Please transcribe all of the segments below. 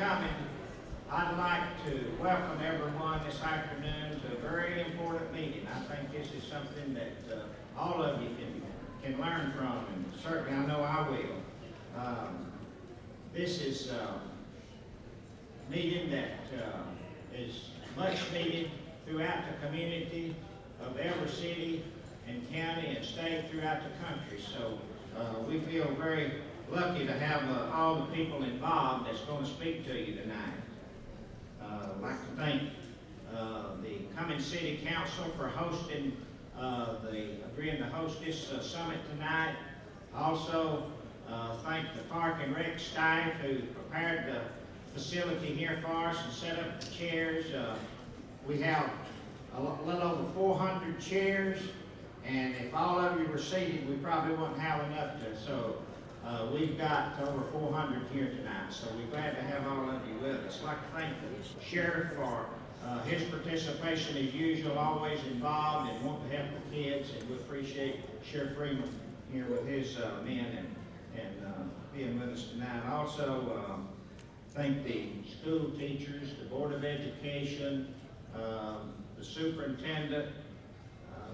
coming, I'd like to welcome everyone this afternoon to a very important meeting. I think this is something that all of you can learn from, and certainly I know I will. This is a meeting that is much needed throughout the community of every city and county and state throughout the country. So we feel very lucky to have all the people involved that's going to speak to you tonight. I'd like to thank the Cumming City Council for hosting, agreeing to host this summit tonight. Also, thank the Park and Rec staff who prepared the facility here for us and set up the chairs. We have a little over 400 chairs, and if all of you were seated, we probably wouldn't have enough so we've got over 400 here tonight, so we're glad to have all of you with us. I'd like to thank the sheriff for his participation as usual, always involved and wanting to help the kids, and we appreciate Sheriff Freeman here with his men and being with us tonight. Also, thank the school teachers, the Board of Education, the superintendent.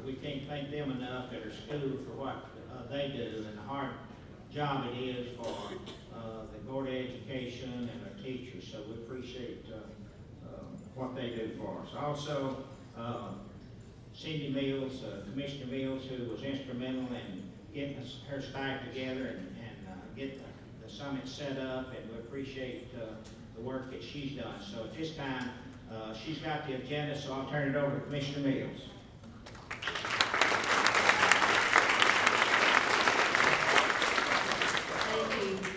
We can't thank them enough at our school for what they do and the hard job it is for the Board of Education and our teachers. So we appreciate what they do for us. Also, Cindy Mills, Commissioner Mills, who was instrumental in getting her staff together and get the summit set up, and we appreciate the work that she's done. So at this time, she's got the agenda, so I'll turn it over to Commissioner Mills.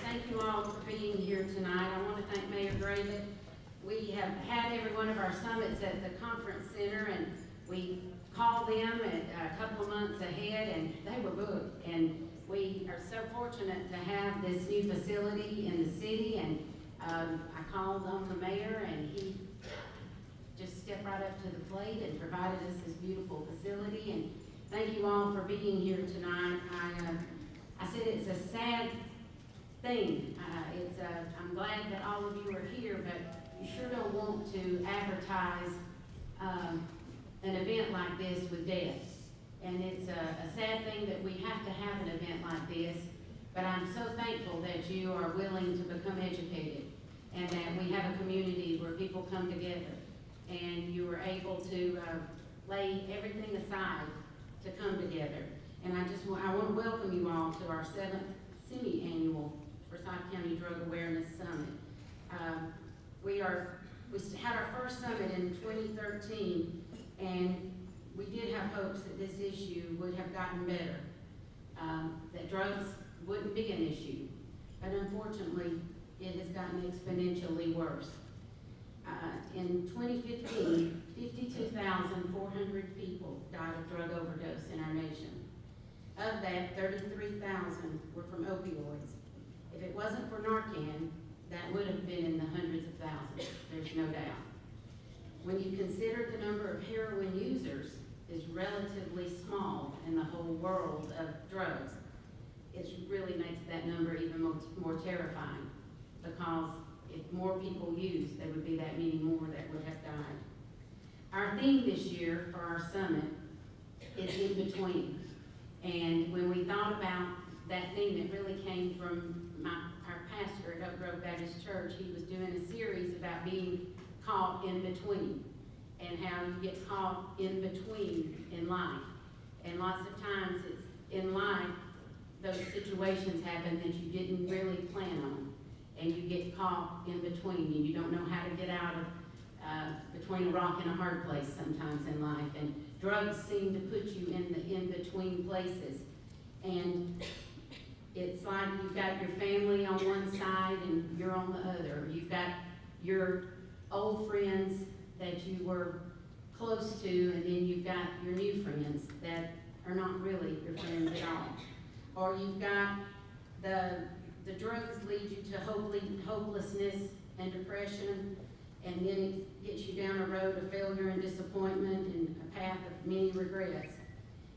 Thank you all for being here tonight. I want to thank Mayor Graven. We have had every one of our summits at the conference center, and we called them a couple of months ahead, and they were booked. And we are so fortunate to have this new facility in the city, and I called on the mayor, and he just stepped right up to the plate and provided us this beautiful facility. And thank you all for being here tonight. I said it's a sad thing. I'm glad that all of you are here, but you sure don't want to advertise an event like this with death. And it's a sad thing that we have to have an event like this, but I'm so thankful that you are willing to become educated and that we have a community where people come together and you are able to lay everything aside to come together. And I want to welcome you all to our 7th semi-annual Forsyth County Drug Awareness Summit. We had our first summit in 2013, and we did have hopes that this issue would have gotten better, that drugs wouldn't be an issue, but unfortunately, it has gotten exponentially worse. In 2015, 52,400 people died of drug overdose in our nation. Of that, 33,000 were from opioids. If it wasn't for Narcan, that would have been in the hundreds of thousands, there's no doubt. When you consider the number of heroin users is relatively small in the whole world of drugs, it really makes that number even more terrifying, because if more people used, there would be that many more that would have died. Our theme this year for our summit is in between. And when we thought about that theme, it really came from our pastor at Oak Grove Baptist Church. He was doing a series about being caught in between and how you get caught in between in life. And lots of times it's in life, those situations happen that you didn't really plan on, and you get caught in between, and you don't know how to get out of between a rock and a hard place sometimes in life. And drugs seem to put you in the in-between places. And it's like you've got your family on one side and you're on the other. You've got your old friends that you were close to, and then you've got your new friends that are not really your friends at all. Or you've got the drugs lead you to hopelessness and depression, and then it gets you down a road of failure and disappointment and a path of many regrets.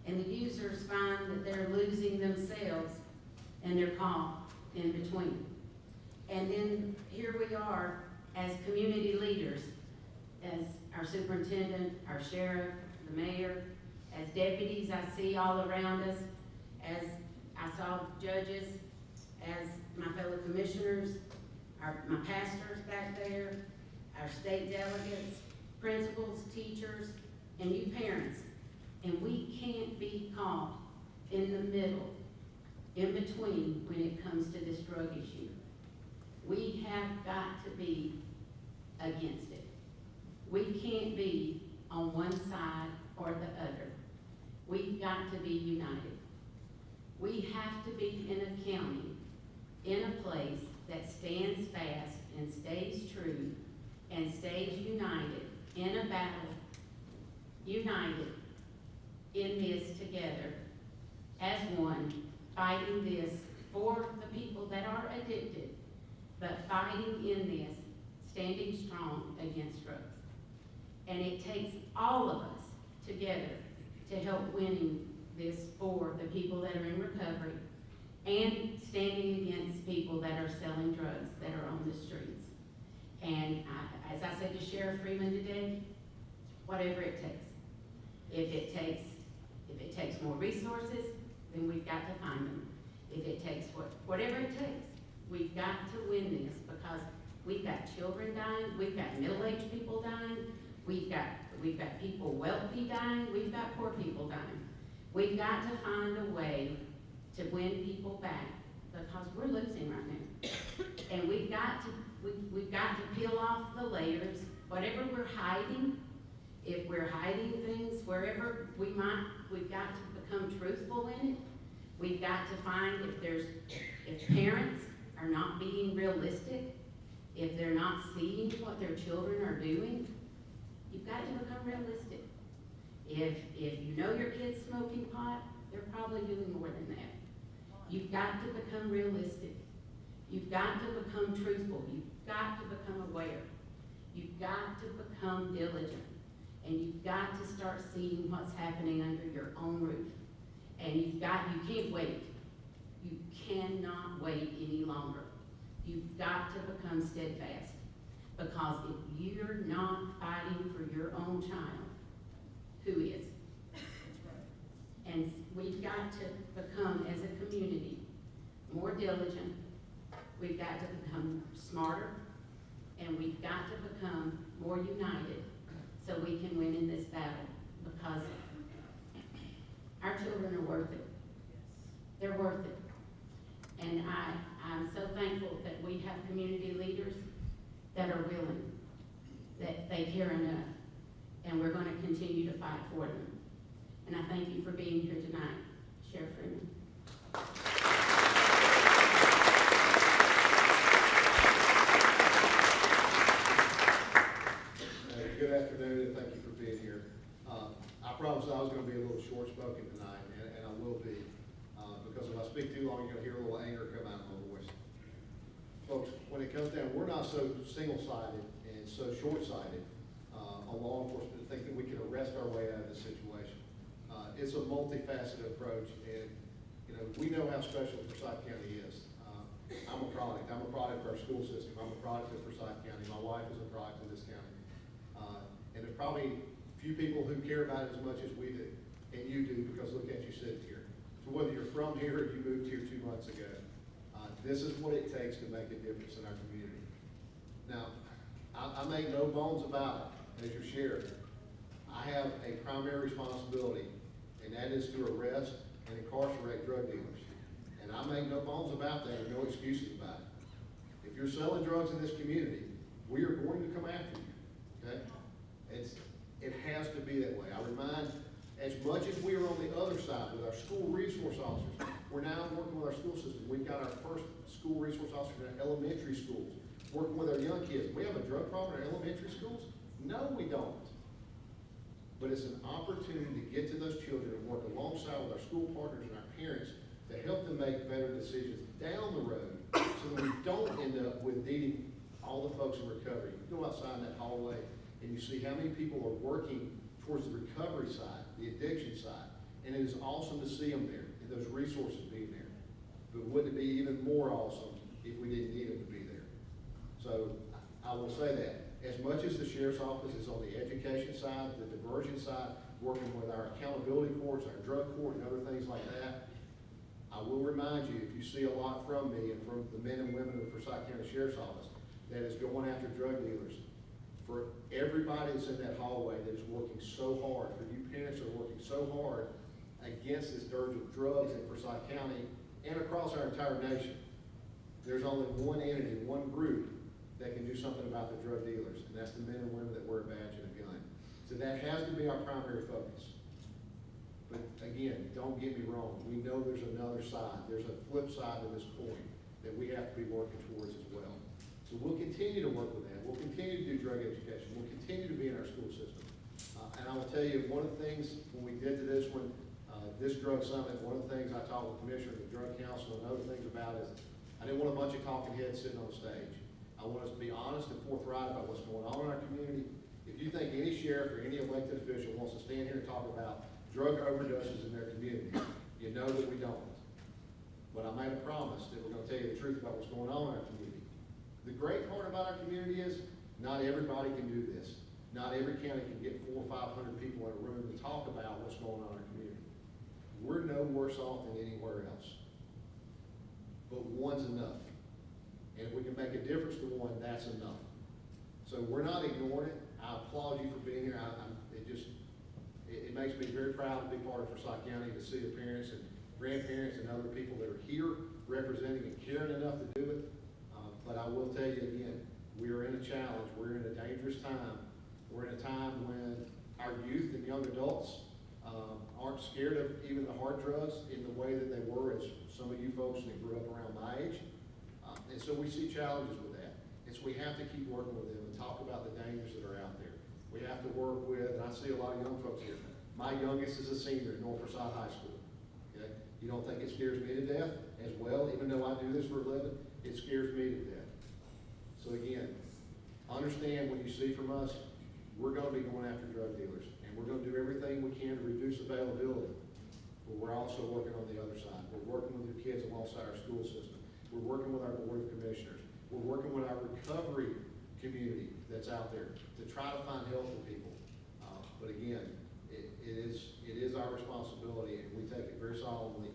And the users find that they're losing themselves and they're caught in between. And then here we are as community leaders, as our superintendent, our sheriff, the mayor, as deputies I see all around us, as I saw judges, as my fellow commissioners, my pastors back there, our state delegates, principals, teachers, and you parents. And we can't be caught in the middle, in between, when it comes to this drug issue. We have got to be against it. We can't be on one side or the other. We've got to be united. We have to be in a county, in a place that stands fast and stays true and stays united in a battle, united in this together as one, fighting this for the people that are addicted, but fighting in this, standing strong against drugs. And it takes all of us together to help winning this for the people that are in recovery and standing against people that are selling drugs that are on the streets. And as I said to Sheriff Freeman today, whatever it takes. If it takes more resources, then we've got to find them. If it takes whatever it takes, we've got to win this, because we've got children dying, we've got middle-aged people dying, we've got people wealthy dying, we've got poor people dying. We've got to find a way to win people back, because we're losing right now. And we've got to peel off the layers, whatever we're hiding. If we're hiding things wherever we've got to become truthful in it. We've got to find if parents are not being realistic, if they're not seeing what their children are doing, you've got to become realistic. If you know your kid's smoking pot, they're probably doing more than that. You've got to become realistic. You've got to become truthful. You've got to become aware. You've got to become diligent. And you've got to start seeing what's happening under your own roof. And you can't wait. You cannot wait any longer. You've got to become steadfast. Because if you're not fighting for your own child, who is? And we've got to become, as a community, more diligent. We've got to become smarter. And we've got to become more united so we can win in this battle. Because our children are worth it. They're worth it. And I'm so thankful that we have community leaders that are willing, that they care enough, and we're going to continue to fight for them. And I thank you for being here tonight, Sheriff Freeman. Good afternoon, and thank you for being here. I promised I was going to be a little short-spoken tonight, and I will be, because if I speak too long, you're going to hear a little anger come out of my voice. Folks, when it comes down, we're not so single-sided and so short-sighted on law enforcement to think that we can arrest our way out of this situation. It's a multifaceted approach, and we know how special Forsyth County is. I'm a product of our school system. I'm a product of Forsyth County. My wife is a product of this county. And there's probably few people who care about it as much as we do, and you do, because look at you sitting here. So whether you're from here or you moved here 2 months ago, this is what it takes to make a difference in our community. Now, I make no bones about it, as your sheriff. I have a primary responsibility, and that is to arrest and incarcerate drug dealers. And I make no bones about that, and no excuses about it. If you're selling drugs in this community, we are going to come after you, okay? It has to be that way. I remind, as much as we are on the other side with our school resource officers, we're now working with our school system. We've got our first school resource officer in our elementary schools, working with our young kids. We have a drug problem in our elementary schools? No, we don't. But it's an opportunity to get to those children and work alongside with our school partners and our parents to help them make better decisions down the road, so that we don't end up with needing all the folks in recovery. You go outside in that hallway and you see how many people are working towards the recovery side, the addiction side, and it is awesome to see them there and those resources being there. But wouldn't it be even more awesome if we didn't need them to be there? So I I will say that. As much as the sheriff's office is on the education side, the diversion side, working with our accountability courts, our drug court, and other things like that, I will remind you, if you see a lot from me and from the men and women of the Forsyth County Sheriff's Office that is going after drug dealers, for everybody that's in that hallway that is working so hard, for you parents that are working so hard against this dirge of drugs in Forsyth County and across our entire nation, there's only one entity, one group that can do something about the drug dealers, and that's the men and women that wear a badge and a gun. So that has to be our primary focus. But again, don't get me wrong, we know there's another side, there's a flip side to this coin that we have to be working towards as well. So we'll continue to work with that, we'll continue to do drug education, we'll continue to be in our school system. And I will tell you, one of the things, when we did to this one, this drug summit, one of the things I talked with the commissioner of the drug council and other things about is, I didn't want a bunch of talking heads sitting on the stage. I want us to be honest and forthright about what's going on in our community. If you think any sheriff or any elected official wants to stand here and talk about drug overdoses in their community, you know that we don't. But I made a promise that we're going to tell you the truth about what's going on in our community. The great part about our community is not everybody can do this. Not every county can get 400 or 500 people in a room to talk about what's going on in our community. We're no worse off than anywhere else. But one's enough. And if we can make a difference to one, that's enough. So we're not ignoring it. I applaud you for being here. It makes me very proud to be part of Forsyth County, to see the parents and grandparents and other people that are here representing and caring enough to do it. But I will tell you again, we are in a challenge. We're in a dangerous time. We're in a time when our youth and young adults aren't scared of even the hard drugs in the way that they were as some of you folks that grew up around my age. And so we see challenges with that. And so we have to keep working with them and talk about the dangers that are out there. We have to work with, and I see a lot of young folks here. My youngest is a senior at North Forsyth High School. Okay? You don't think it scares me to death as well, even though I do this for a living? It scares me to death. So again, understand what you see from us, we're going to be going after drug dealers, and we're going to do everything we can to reduce availability. But we're also working on the other side. We're working with your kids alongside our school system. We're working with our board of commissioners. We're working with our recovery community that's out there to try to find help for people. But again, it is our responsibility, and we take it very solemnly.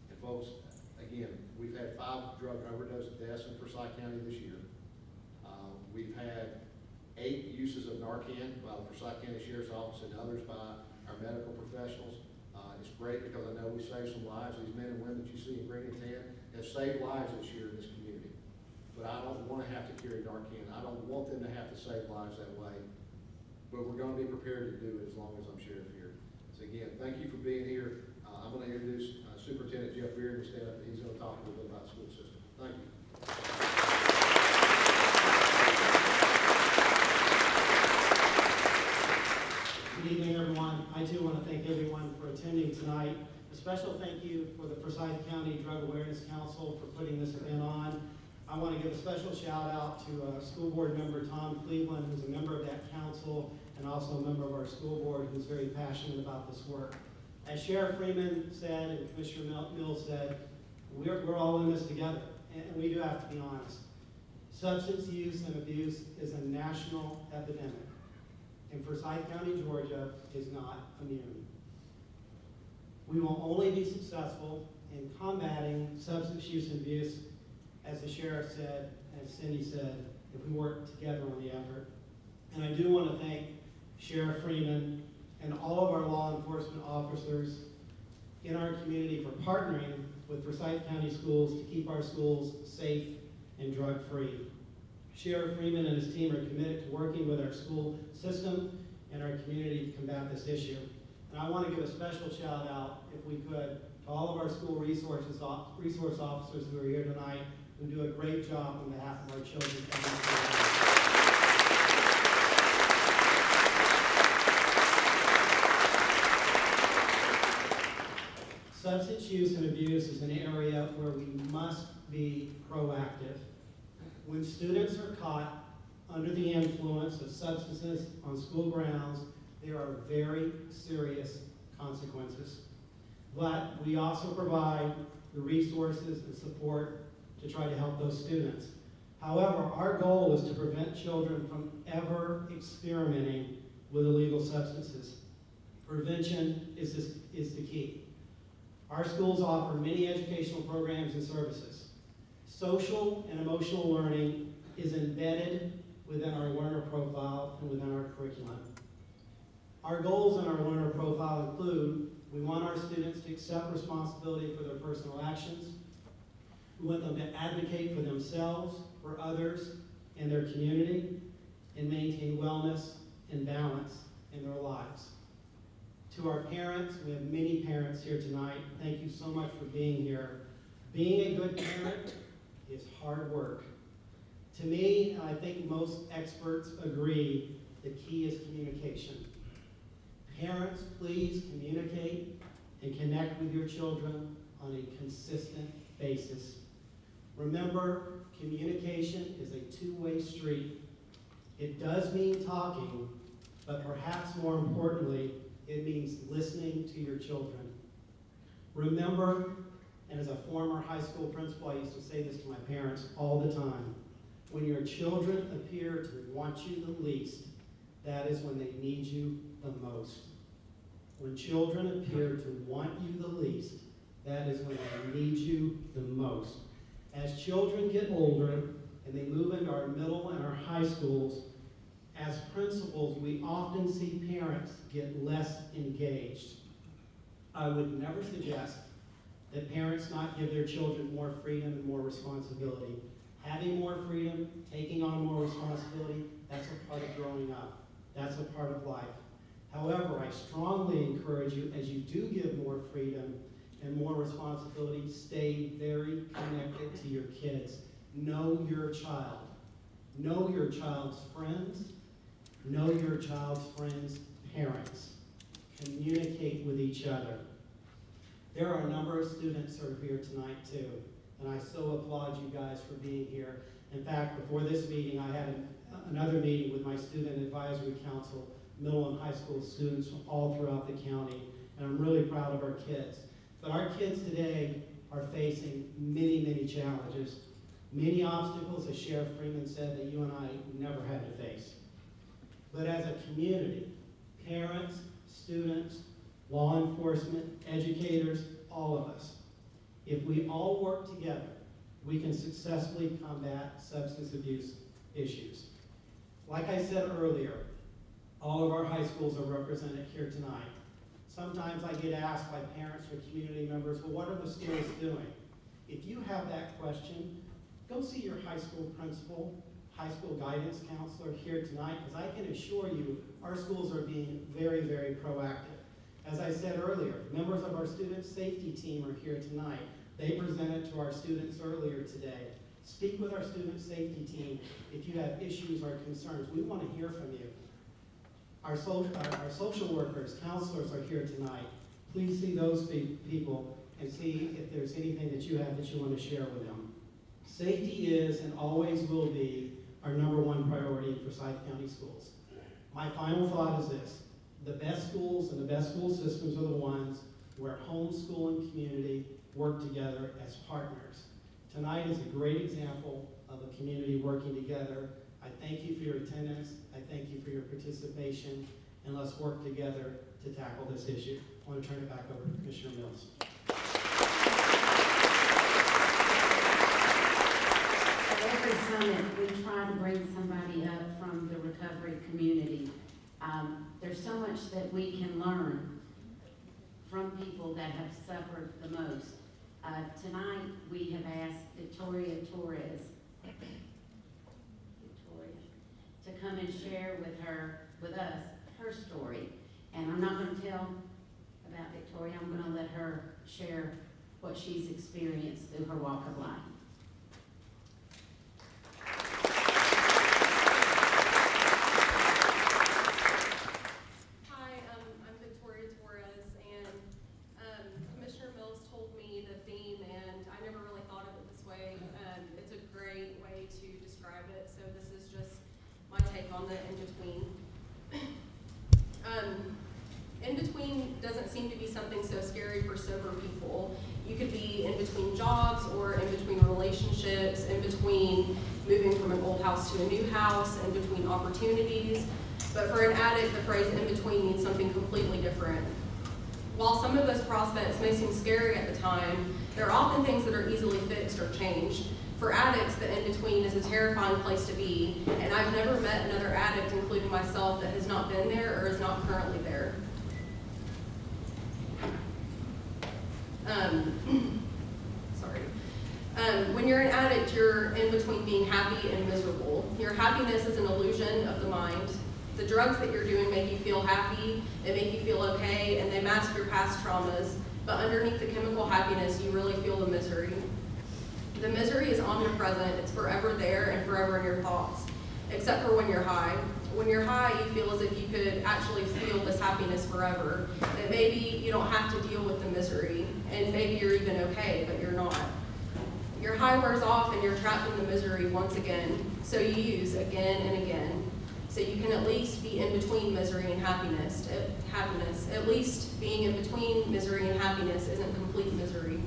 And folks, again, we've had 5 drug overdose deaths in Forsyth County this year. We've had 8 uses of Narcan by the Forsyth County Sheriff's Office and others by our medical professionals. It's great because I know we saved some lives. These men and women that you see in green and tan have saved lives this year in this community. But I don't want to have to carry Narcan. I don't want them to have to save lives that way. But we're going to be prepared to do it as long as I'm sheriff here. So again, thank you for being here. I'm going to introduce Superintendent Jeff Beard to stand up, and he's going to talk a little bit about the school system. Thank you. Good evening, everyone. I too want to thank everyone for attending tonight. A special thank you for the Forsyth County Drug Awareness Council for putting this event on. I want to give a special shout out to school board member Tom Cleveland, who's a member of that council and also a member of our school board, who's very passionate about this work. As Sheriff Freeman said and Commissioner Mills said, we're all in this together, and we do have to be honest. Substance use and abuse is a national epidemic, and Forsyth County, Georgia is not immune. We will only be successful in combating substance use and abuse, as the sheriff said, as Cindy said, if we work together on the effort. And I do want to thank Sheriff Freeman and all of our law enforcement officers in our community for partnering with Forsyth County Schools to keep our schools safe and drug-free. Sheriff Freeman and his team are committed to working with our school system and our community to combat this issue. And I want to give a special shout out, if we could, to all of our school resource officers who are here tonight, who do a great job on behalf of our children. Substance use and abuse is an area where we must be proactive. When students are caught under the influence of substances on school grounds, there are very serious consequences. But we also provide the resources and support to try to help those students. However, our goal is to prevent children from ever experimenting with illegal substances. Prevention is the key. Our schools offer many educational programs and services. Social and emotional learning is embedded within our learner profile and within our curriculum. Our goals in our learner profile include, we want our students to accept responsibility for their personal actions. We want them to advocate for themselves, for others, and their community, and maintain wellness and balance in their lives. To our parents, we have many parents here tonight. Thank you so much for being here. Being a good parent is hard work. To me, and I think most experts agree, the key is communication. Parents, please communicate and connect with your children on a consistent basis. Remember, communication is a two-way street. It does mean talking, but perhaps more importantly, it means listening to your children. Remember, and as a former high school principal, I used to say this to my parents all the time, when your children appear to want you the least, that is when they need you the most. When children appear to want you the least, that is when they need you the most. As children get older and they move into our middle and our high schools, as principals, we often see parents get less engaged. I would never suggest that parents not give their children more freedom and more responsibility. Having more freedom, taking on more responsibility, that's a part of growing up. That's a part of life. However, I strongly encourage you, as you do give more freedom and more responsibility, stay very connected to your kids. Know your child. Know your child's friends. Know your child's friends' parents. Communicate with each other. There are a number of students who are here tonight too, and I so applaud you guys for being here. In fact, before this meeting, I had another meeting with my Student Advisory Council, middle and high school students from all throughout the county, and I'm really proud of our kids. But our kids today are facing many, many challenges, many obstacles, as Sheriff Freeman said, that you and I never had to face. But as a community, parents, students, law enforcement, educators, all of us, if we all work together, we can successfully combat substance abuse issues. Like I said earlier, all of our high schools are represented here tonight. Sometimes I get asked by parents or community members, well, what are the schools doing? If you have that question, go see your high school principal, high school guidance counselor here tonight, because I can assure you our schools are being very, very proactive. As I said earlier, members of our student safety team are here tonight. They presented to our students earlier today. Speak with our student safety team if you have issues or concerns. We want to hear from you. Our social workers, counselors are here tonight. Please see those people and see if there's anything that you have that you want to share with them. Safety is and always will be our #1 priority in Forsyth County Schools. My final thought is this: the best schools and the best school systems are the ones where home, school, and community work together as partners. Tonight is a great example of a community working together. I thank you for your attendance. I thank you for your participation, and let's work together to tackle this issue. I want to turn it back over to Commissioner Mills. At every summit, we try to bring somebody up from the recovery community. There's so much that we can learn from people that have suffered the most. Tonight, we have asked Victoria Torres to come and share with us her story. And I'm not going to tell about Victoria. I'm going to let her share what she's experienced through her walk of life. Hi, I'm Victoria Torres, and Commissioner Mills told me the theme, and I never really thought of it this way. It's a great way to describe it, so this is just my take on the in-between. In-between doesn't seem to be something so scary for sober people. You could be in between jobs or in between relationships, in between moving from an old house to a new house, in between opportunities. But for an addict, the phrase in between means something completely different. While some of those prospects may seem scary at the time, there are often things that are easily fixed or changed. For addicts, the in-between is a terrifying place to be, and I've never met another addict, including myself, that has not been there or is not currently there. When you're an addict, you're in between being happy and miserable. Your happiness is an illusion of the mind. The drugs that you're doing make you feel happy, they make you feel okay, and they mask your past traumas. But underneath the chemical happiness, you really feel the misery. The misery is omnipresent, it's forever there and forever in your thoughts, except for when you're high. When you're high, you feel as if you could actually feel this happiness forever. That maybe you don't have to deal with the misery, and maybe you're even okay, but you're not. Your high wears off and you're trapped in the misery once again, so you use again and again. So you can at least be in between misery and happiness. At least being in between misery and happiness isn't complete misery.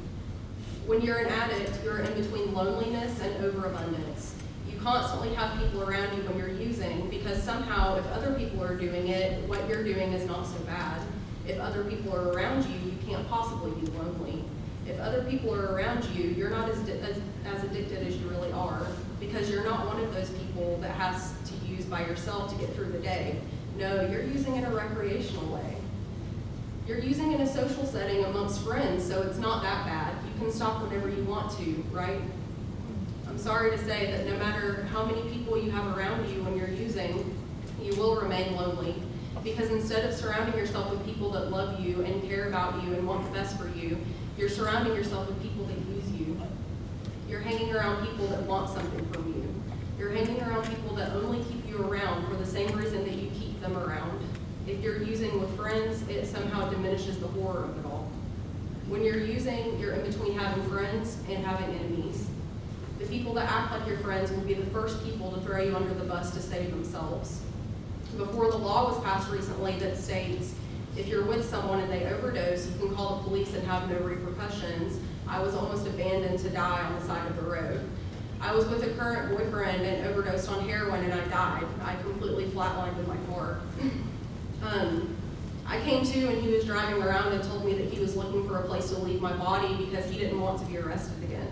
When you're an addict, you're in between loneliness and overabundance. You constantly have people around you when you're using, because somehow if other people are doing it, what you're doing is not so bad. If other people are around you, you can't possibly be lonely. If other people are around you, you're not as addicted as you really are, because you're not one of those people that has to use by yourself to get through the day. No, you're using in a recreational way. You're using in a social setting amongst friends, so it's not that bad. You can stop whenever you want to, right? I'm sorry to say that no matter how many people you have around you when you're using, you will remain lonely. Because instead of surrounding yourself with people that love you and care about you and want the best for you, you're surrounding yourself with people that use you. You're hanging around people that want something from you. You're hanging around people that only keep you around for the same reason that you keep them around. If you're using with friends, it somehow diminishes the horror of it all. When you're using, you're in between having friends and having enemies. The people that act like your friends will be the first people to throw you under the bus to save themselves. Before, the law was passed recently that states if you're with someone and they overdose, you can call the police and have no repercussions. I was almost abandoned to die on the side of the road. I was with a current boyfriend and overdosed on heroin and I died. I completely flatlined in my car. I came to and he was driving around and told me that he was looking for a place to leave my body because he didn't want to be arrested again.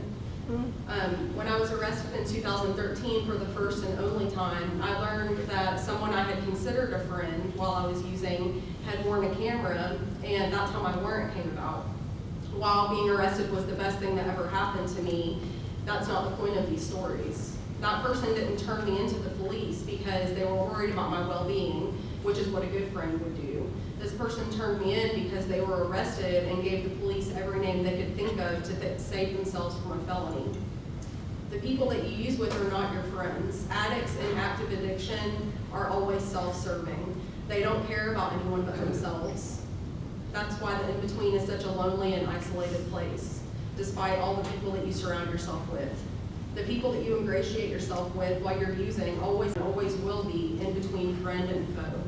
When I was arrested in 2013 for the first and only time, I learned that someone I had considered a friend while I was using had worn a camera, and that's how my warrant came about. While being arrested was the best thing that ever happened to me, that's not the point of these stories. That person didn't turn me into the police because they were worried about my well-being, which is what a good friend would do. This person turned me in because they were arrested and gave the police every name they could think of to save themselves from a felony. The people that you use with are not your friends. Addicts in active addiction are always self-serving. They don't care about anyone but themselves. That's why the in-between is such a lonely and isolated place, despite all the people that you surround yourself with. The people that you ingratiate yourself with while you're using always will be in between friend and foe.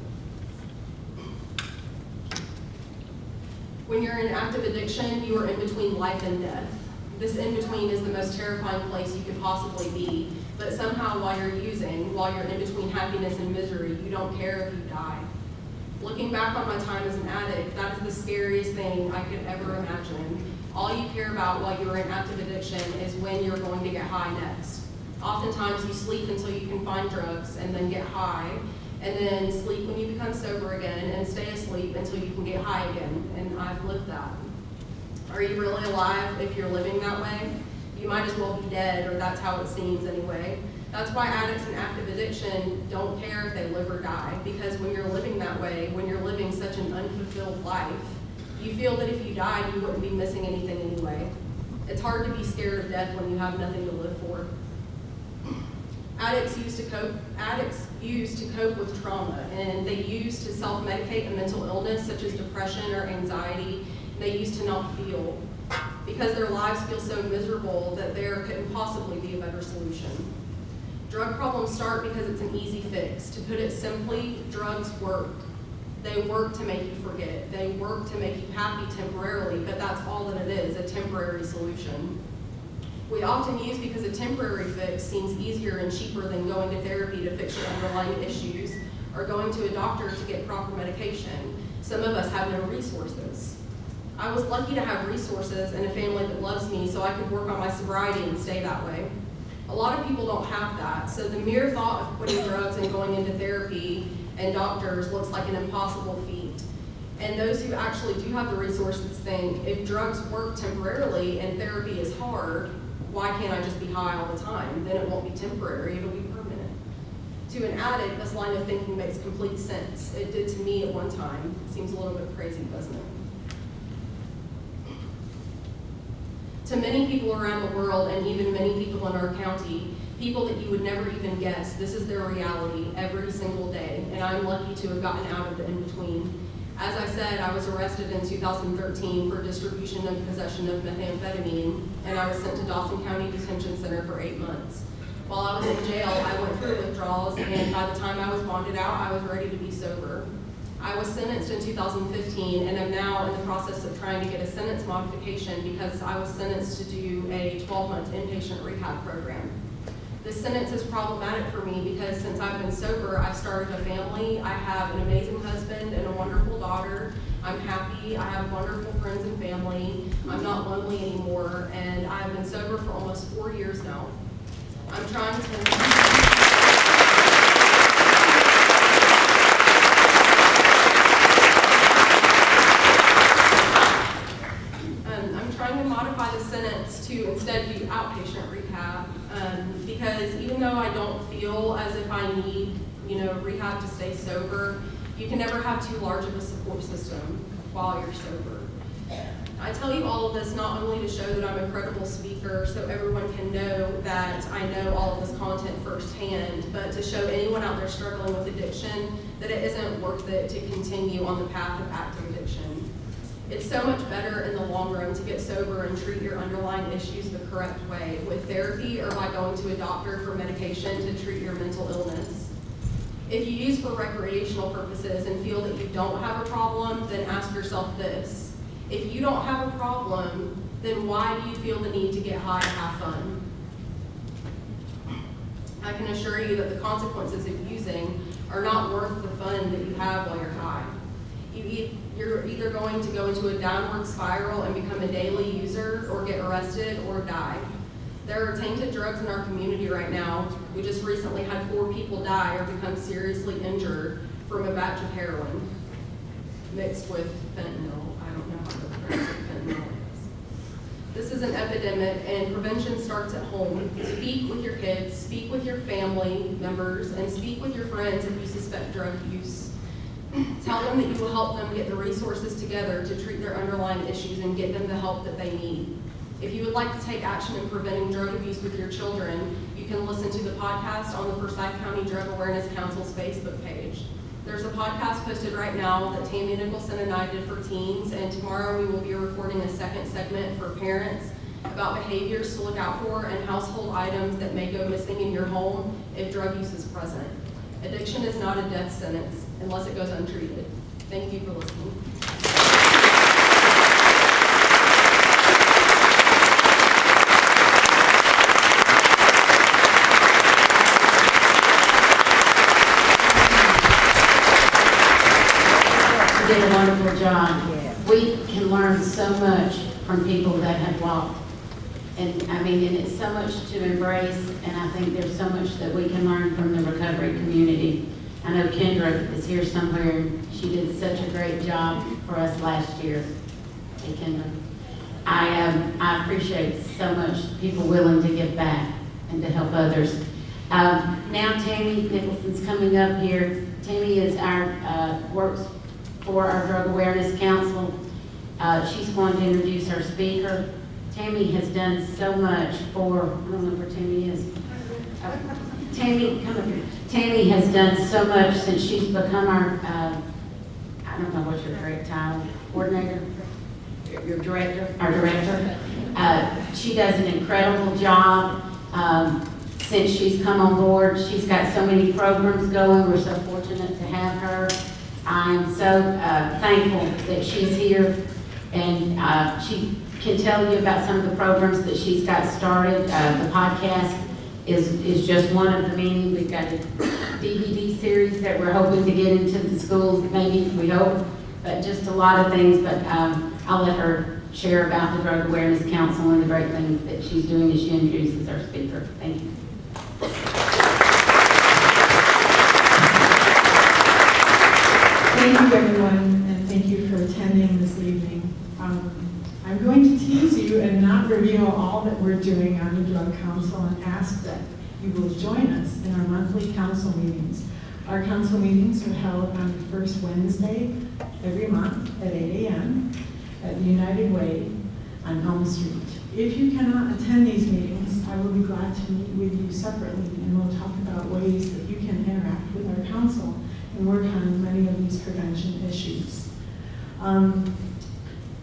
When you're in active addiction, you are in between life and death. This in-between is the most terrifying place you could possibly be, but somehow while you're using, while you're in between happiness and misery, you don't care if you die. Looking back on my time as an addict, that is the scariest thing I could ever imagine. All you care about while you're in active addiction is when you're going to get high next. Oftentimes you sleep until you can find drugs and then get high, and then sleep when you become sober again and stay asleep until you can get high again, and I've lived that. Are you really alive if you're living that way? You might as well be dead, or that's how it seems anyway. That's why addicts in active addiction don't care if they live or die, because when you're living that way, when you're living such an unfulfilled life, you feel that if you died, you wouldn't be missing anything anyway. It's hard to be scared of death when you have nothing to live for. Addicts used to cope with trauma, and they used to self-medicate a mental illness such as depression or anxiety. They used to not feel, because their lives feel so miserable that there couldn't possibly be a better solution. Drug problems start because it's an easy fix. To put it simply, drugs work. They work to make you forget. They work to make you happy temporarily, but that's all that it is, a temporary solution. we often use because a temporary fix seems easier and cheaper than going to therapy to fix your underlying issues or going to a doctor to get proper medication. Some of us have no resources. I was lucky to have resources and a family that loves me so I could work on my sobriety and stay that way. A lot of people don't have that, so the mere thought of quitting drugs and going into therapy and doctors looks like an impossible feat. And those who actually do have the resources think, if drugs work temporarily and therapy is hard, why can't I just be high all the time? Then it won't be temporary, it'll be permanent. To an addict, this line of thinking makes complete sense. It did to me at one time. Seems a little bit crazy, doesn't it? To many people around the world, and even many people in our county, people that you would never even guess, this is their reality every single day, and I'm lucky to have gotten out of the in-between. As I said, I was arrested in 2013 for distribution and possession of methamphetamine, and I was sent to Dawson County Detention Center for 8 months. While I was in jail, I went through withdrawals, and by the time I was bonded out, I was ready to be sober. I was sentenced in 2015, and am now in the process of trying to get a sentence modification because I was sentenced to do a 12-month inpatient rehab program. This sentence is problematic for me because since I've been sober, I've started a family. I have an amazing husband and a wonderful daughter. I'm happy. I have wonderful friends and family. I'm not lonely anymore, and I've been sober for almost 4 years now. I'm trying to modify the sentence to instead do outpatient rehab, because even though I don't feel as if I need, rehab to stay sober, you can never have too large of a support system while you're sober. I tell you all of this not only to show that I'm a credible speaker so everyone can know that I know all of this content firsthand, but to show anyone out there struggling with addiction that it isn't worth it to continue on the path of active addiction. It's so much better in the long run to get sober and treat your underlying issues the correct way, with therapy or by going to a doctor for medication to treat your mental illness. If you use for recreational purposes and feel that you don't have a problem, then ask yourself this. If you don't have a problem, then why do you feel the need to get high to have fun? I can assure you that the consequences of using are not worth the fun that you have while you're high. You're either going to go into a downward spiral and become a daily user, or get arrested, or die. There are tainted drugs in our community right now. We just recently had 4 people die or become seriously injured from a batch of heroin mixed with fentanyl. I don't know how to pronounce what fentanyl is. This is an epidemic, and prevention starts at home. Speak with your kids, speak with your family members, and speak with your friends if you suspect drug use. Tell them that you will help them get the resources together to treat their underlying issues and get them the help that they need. If you would like to take action in preventing drug abuse with your children, you can listen to the podcast on the Forsyth County Drug Awareness Council's Facebook page. There's a podcast posted right now that Tammy Nicholson and I did for teens, and tomorrow we will be recording a second segment for parents about behaviors to look out for and household items that may go missing in your home if drug use is present. Addiction is not a death sentence unless it goes untreated. Thank you for listening. You did a wonderful job. We can learn so much from people that have walked. And it's so much to embrace, and I think there's so much that we can learn from the recovery community. I know Kendra is here somewhere, and she did such a great job for us last year. Hey, Kendra. I appreciate so much people willing to give back and to help others. Now Tammy Nicholson's coming up here. Tammy is works for our Drug Awareness Council. She's going to introduce our speaker. Tammy has done so much for, I don't know where Tammy is. Tammy, come up here. Tammy has done so much since she's become our, I don't know what's your correct title, coordinator? Your director? Our director. She does an incredible job since she's come on board. She's got so many programs going. We're so fortunate to have her. I'm so thankful that she's here, and she can tell you about some of the programs that she's got started. The podcast is just one of the many. We've got a DVD series that we're hoping to get into the schools, maybe, we hope, but just a lot of things. But I'll let her share about the Drug Awareness Council and the great things that she's doing as she introduces our speaker. Thank you. Thank you, everyone, and thank you for attending this evening. I'm going to tease you and not reveal all that we're doing on the Drug Council and ask that you will join us in our monthly council meetings. Our council meetings are held on the first Wednesday every month at 8 a.m. at the United Way on Elm Street. If you cannot attend these meetings, I will be glad to meet with you separately, and we'll talk about ways that you can interact with our council and work on many of these prevention issues.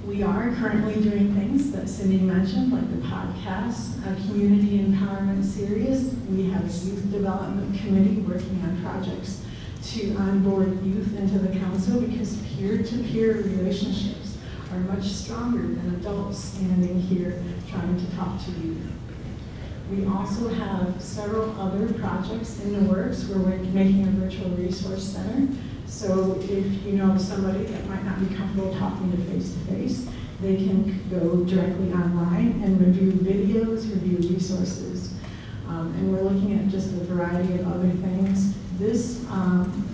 We are currently doing things that Cindy mentioned, like the podcast, a community empowerment series. We have a youth development committee working on projects to onboard youth into the council, because peer-to-peer relationships are much stronger than adults standing here trying to talk to youth. We also have several other projects in the works where we're making a virtual resource center. So if you know somebody that might not be comfortable talking to face-to-face, they can go directly online and review videos, review resources. And we're looking at just a variety of other things. This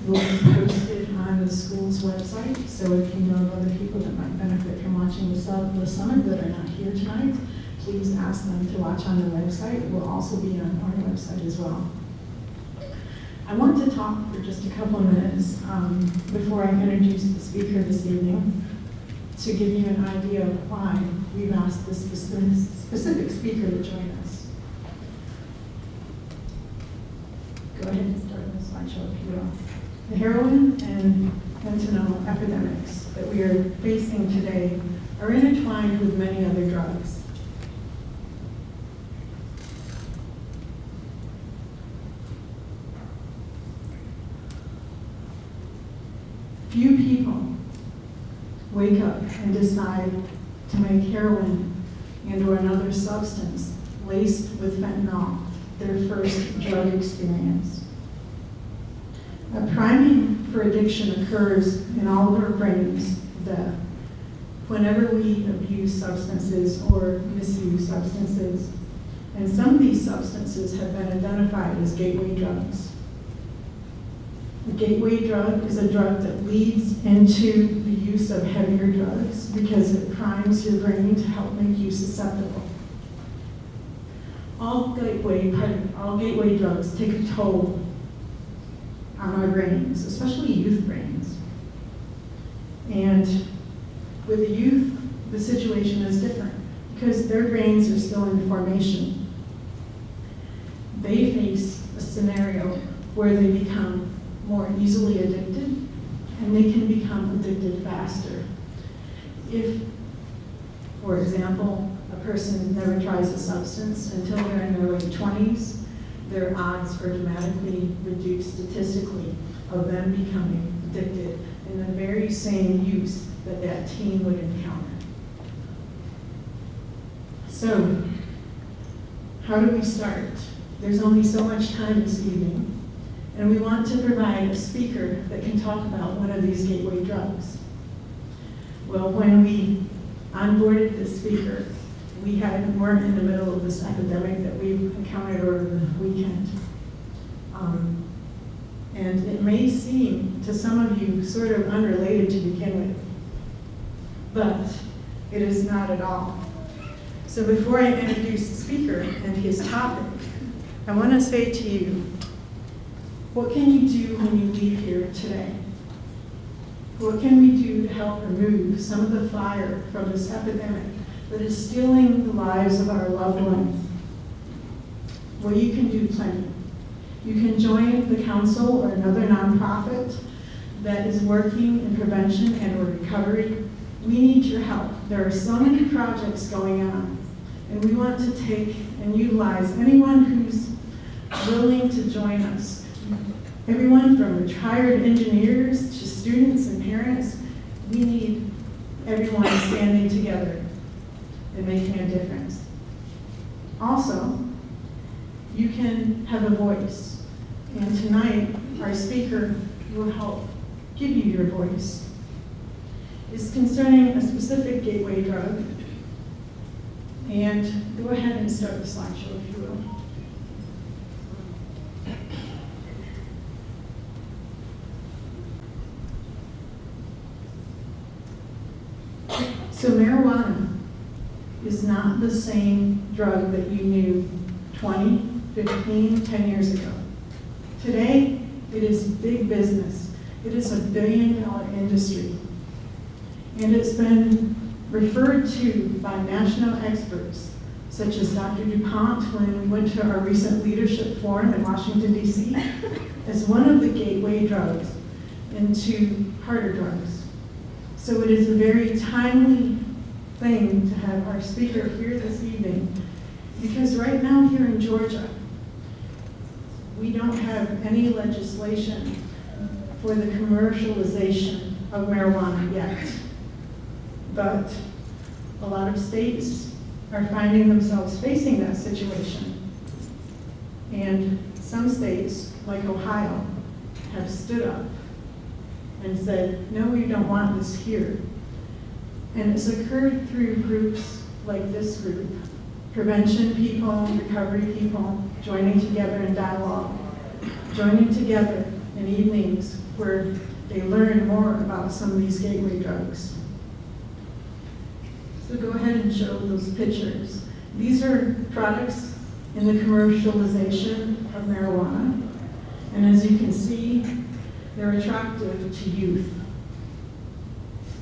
will be posted on the school's website. So if you know of other people that might benefit from watching the summit that are not here tonight, please ask them to watch on the website. It will also be on our website as well. I want to talk for just a couple of minutes before I introduce the speaker this evening, to give you an idea of why we've asked this specific speaker to join us. Go ahead and start the slideshow if you will. The heroin and fentanyl epidemics that we are facing today are intertwined with many other drugs. Few people wake up and decide to make heroin and or another substance laced with fentanyl their first drug experience. A priming for addiction occurs in all of our brains whenever we abuse substances or misuse substances. And some of these substances have been identified as gateway drugs. A gateway drug is a drug that leads into the use of heavier drugs because it primes your brain to help make you susceptible. All gateway drugs take a toll on our brains, especially youth brains. And with the youth, the situation is different because their brains are still in formation. They face a scenario where they become more easily addicted, and they can become addicted faster. If, for example, a person never tries a substance until they're in their late 20s, their odds are dramatically reduced statistically of them becoming addicted in the very same use that that teen would encounter. So, how do we start? There's only so much time this evening. And we want to provide a speaker that can talk about one of these gateway drugs. Well, when we onboarded this speaker, we weren't in the middle of this epidemic that we've encountered over the weekend. And it may seem to some of you sort of unrelated to begin with, but it is not at all. So before I introduce the speaker and his topic, I want to say to you, what can you do when you leave here today? What can we do to help remove some of the fire from this epidemic that is stealing the lives of our loved ones? Well, you can do plenty. You can join the council or another nonprofit that is working in prevention and or recovery. We need your help. There are so many projects going on, and we want to take and utilize anyone who's willing to join us. Everyone from retired engineers to students and parents, we need everyone standing together. and making a difference. Also, you can have a voice. And tonight, our speaker will help give you your voice. It's concerning a specific gateway drug. And go ahead and start the slideshow if you will. So marijuana is not the same drug that you knew 20, 15, 10 years ago. Today, it is big business. It is a billion-dollar industry. And it's been referred to by national experts, such as Dr. DuPont when we went to our recent leadership forum in Washington, D.C., as one of the gateway drugs into harder drugs. So it is a very timely thing to have our speaker here this evening, because right now here in Georgia, we don't have any legislation for the commercialization of marijuana yet. But a lot of states are finding themselves facing that situation. And some states, like Ohio, have stood up and said, no, we don't want this here. And it's occurred through groups like this group, prevention people, recovery people, joining together in dialogue, joining together in evenings where they learn more about some of these gateway drugs. So go ahead and show those pictures. These are products in the commercialization of marijuana. And as you can see, they're attractive to youth.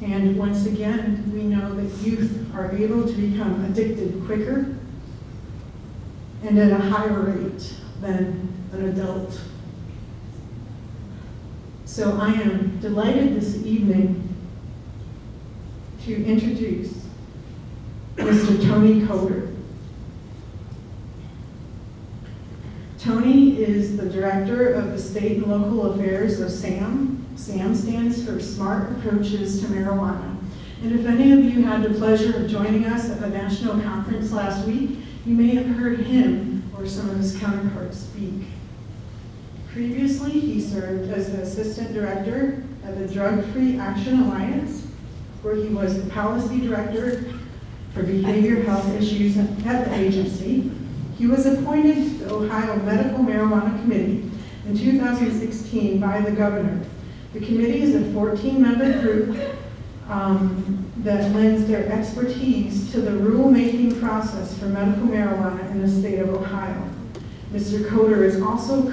And once again, we know that youth are able to become addicted quicker and at a higher rate than an adult. So I am delighted this evening to introduce Mr. Tony Coder. Tony is the director of the state and local affairs of SAM. SAM stands for Smart Approaches to Marijuana. And if any of you had the pleasure of joining us at the national conference last week, you may have heard him or some of his counterparts speak. Previously, he served as the assistant director at the Drug-Free Action Alliance, where he was the policy director for behavioral health issues at the agency. He was appointed to the Ohio Medical Marijuana Committee in 2016 by the governor. The committee is a 14-member group that lends their expertise to the rulemaking process for medical marijuana in the state of Ohio. Mr. Coder is also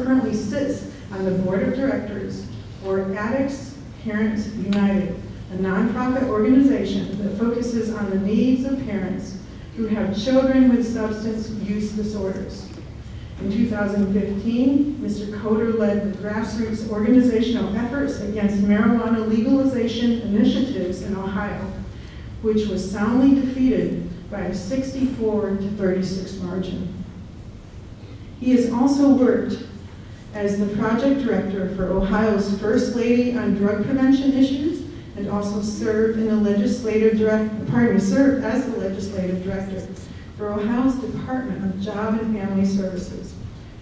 currently sits on the board of directors for Addicts Parents United, a nonprofit organization that focuses on the needs of parents who have children with substance use disorders. In 2015, Mr. Coder led the grassroots organizational efforts against marijuana legalization initiatives in Ohio, which was soundly defeated by a 64-36 margin. He has also worked as the project director for Ohio's First Lady on drug prevention issues, and also served as the legislative director for Ohio's Department of Job and Family Services,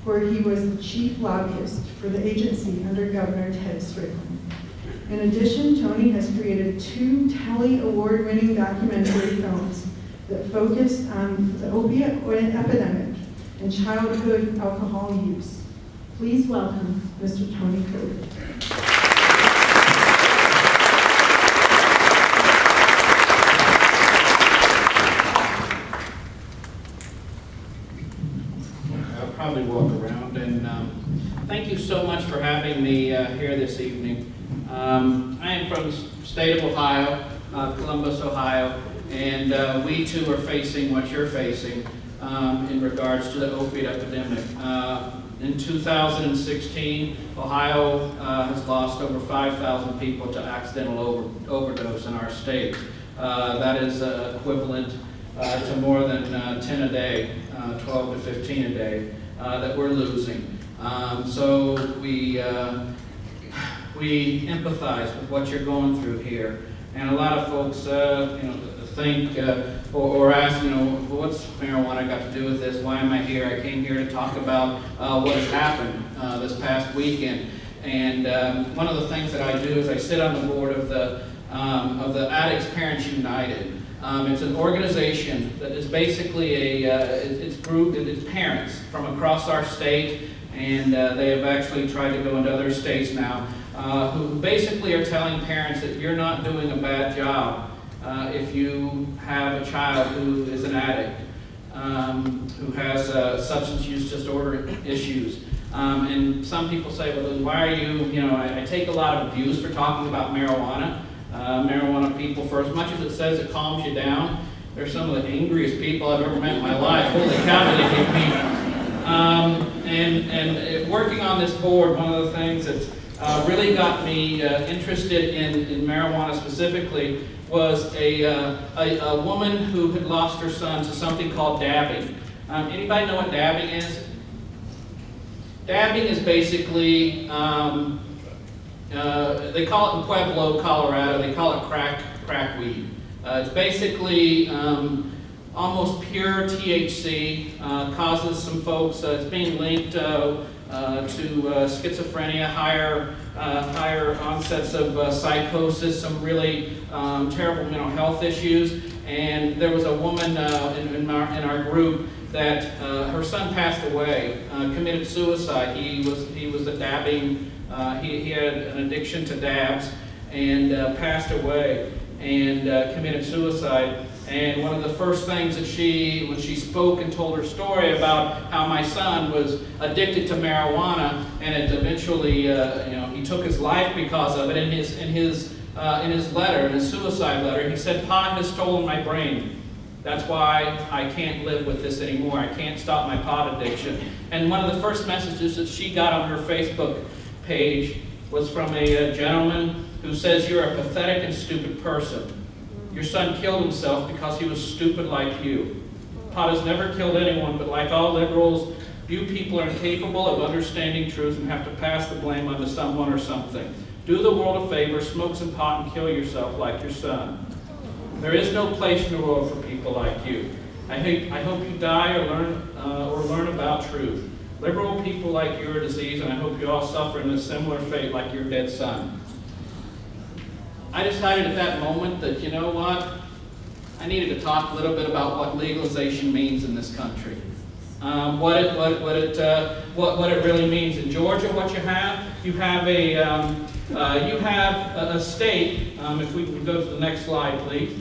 where he was the chief lobbyist for the agency under Governor Ted Strickland. In addition, Tony has created 2 Telly Award-winning documentary films that focus on the opiate epidemic and childhood alcohol use. Please welcome Mr. Tony Coder. Probably walk around, and thank you so much for having me here this evening. I am from the state of Ohio, Columbus, Ohio, and we too are facing what you're facing in regards to the opiate epidemic. In 2016, Ohio has lost over 5,000 people to accidental overdose in our state. That is equivalent to more than 10 a day, 12 to 15 a day. That we're losing. So we empathize with what you're going through here. And a lot of folks, the think or ask, what's marijuana got to do with this? Why am I here? I came here to talk about what has happened this past weekend. And one of the things that I do is I sit on the board of the Addicts Parents United. It's an organization that is basically it's parents from across our state, and they have actually tried to go into other states now, who basically are telling parents that you're not doing a bad job if you have a child who is an addict, who has substance use disorder issues. And some people say, well, then why are you, I take a lot of abuse for talking about marijuana. Marijuana people, for as much as it says it calms you down, they're some of the angriest people I've ever met in my life. Holy cow, they hate me. And working on this board, one of the things that's really got me interested in marijuana specifically was a woman who had lost her son to something called dabbing. Anybody know what dabbing is? Dabbing is basically, they call it in Pueblo, Colorado, they call it crack weed. It's basically almost pure THC, causes some folks, it's being linked to schizophrenia, higher onsets of psychosis, some really terrible mental health issues. And there was a woman in our group that her son passed away, committed suicide. He was a dabbing, he had an addiction to dabs, and passed away and committed suicide. And one of the first things that when she spoke and told her story about how my son was addicted to marijuana, and it eventually, he took his life because of it. In his letter, in his suicide letter, he said, "Pot has stolen my brain. That's why I can't live with this anymore. I can't stop my pot addiction." And one of the first messages that she got on her Facebook page was from a gentleman who says, "You're a pathetic and stupid person. Your son killed himself because he was stupid like you. Pot has never killed anyone, but like all liberals, you people are incapable of understanding truth and have to pass the blame onto someone or something. Do the world a favor, smoke some pot and kill yourself like your son. There is no place in the world for people like you. I hope you die or learn about truth. Liberal people like you are a disease, and I hope you all suffer in a similar fate like your dead son." I decided at that moment that, you know what, I needed to talk a little bit about what legalization means in this country. What it really means. In Georgia, what you have a state. If we can go to the next slide, please.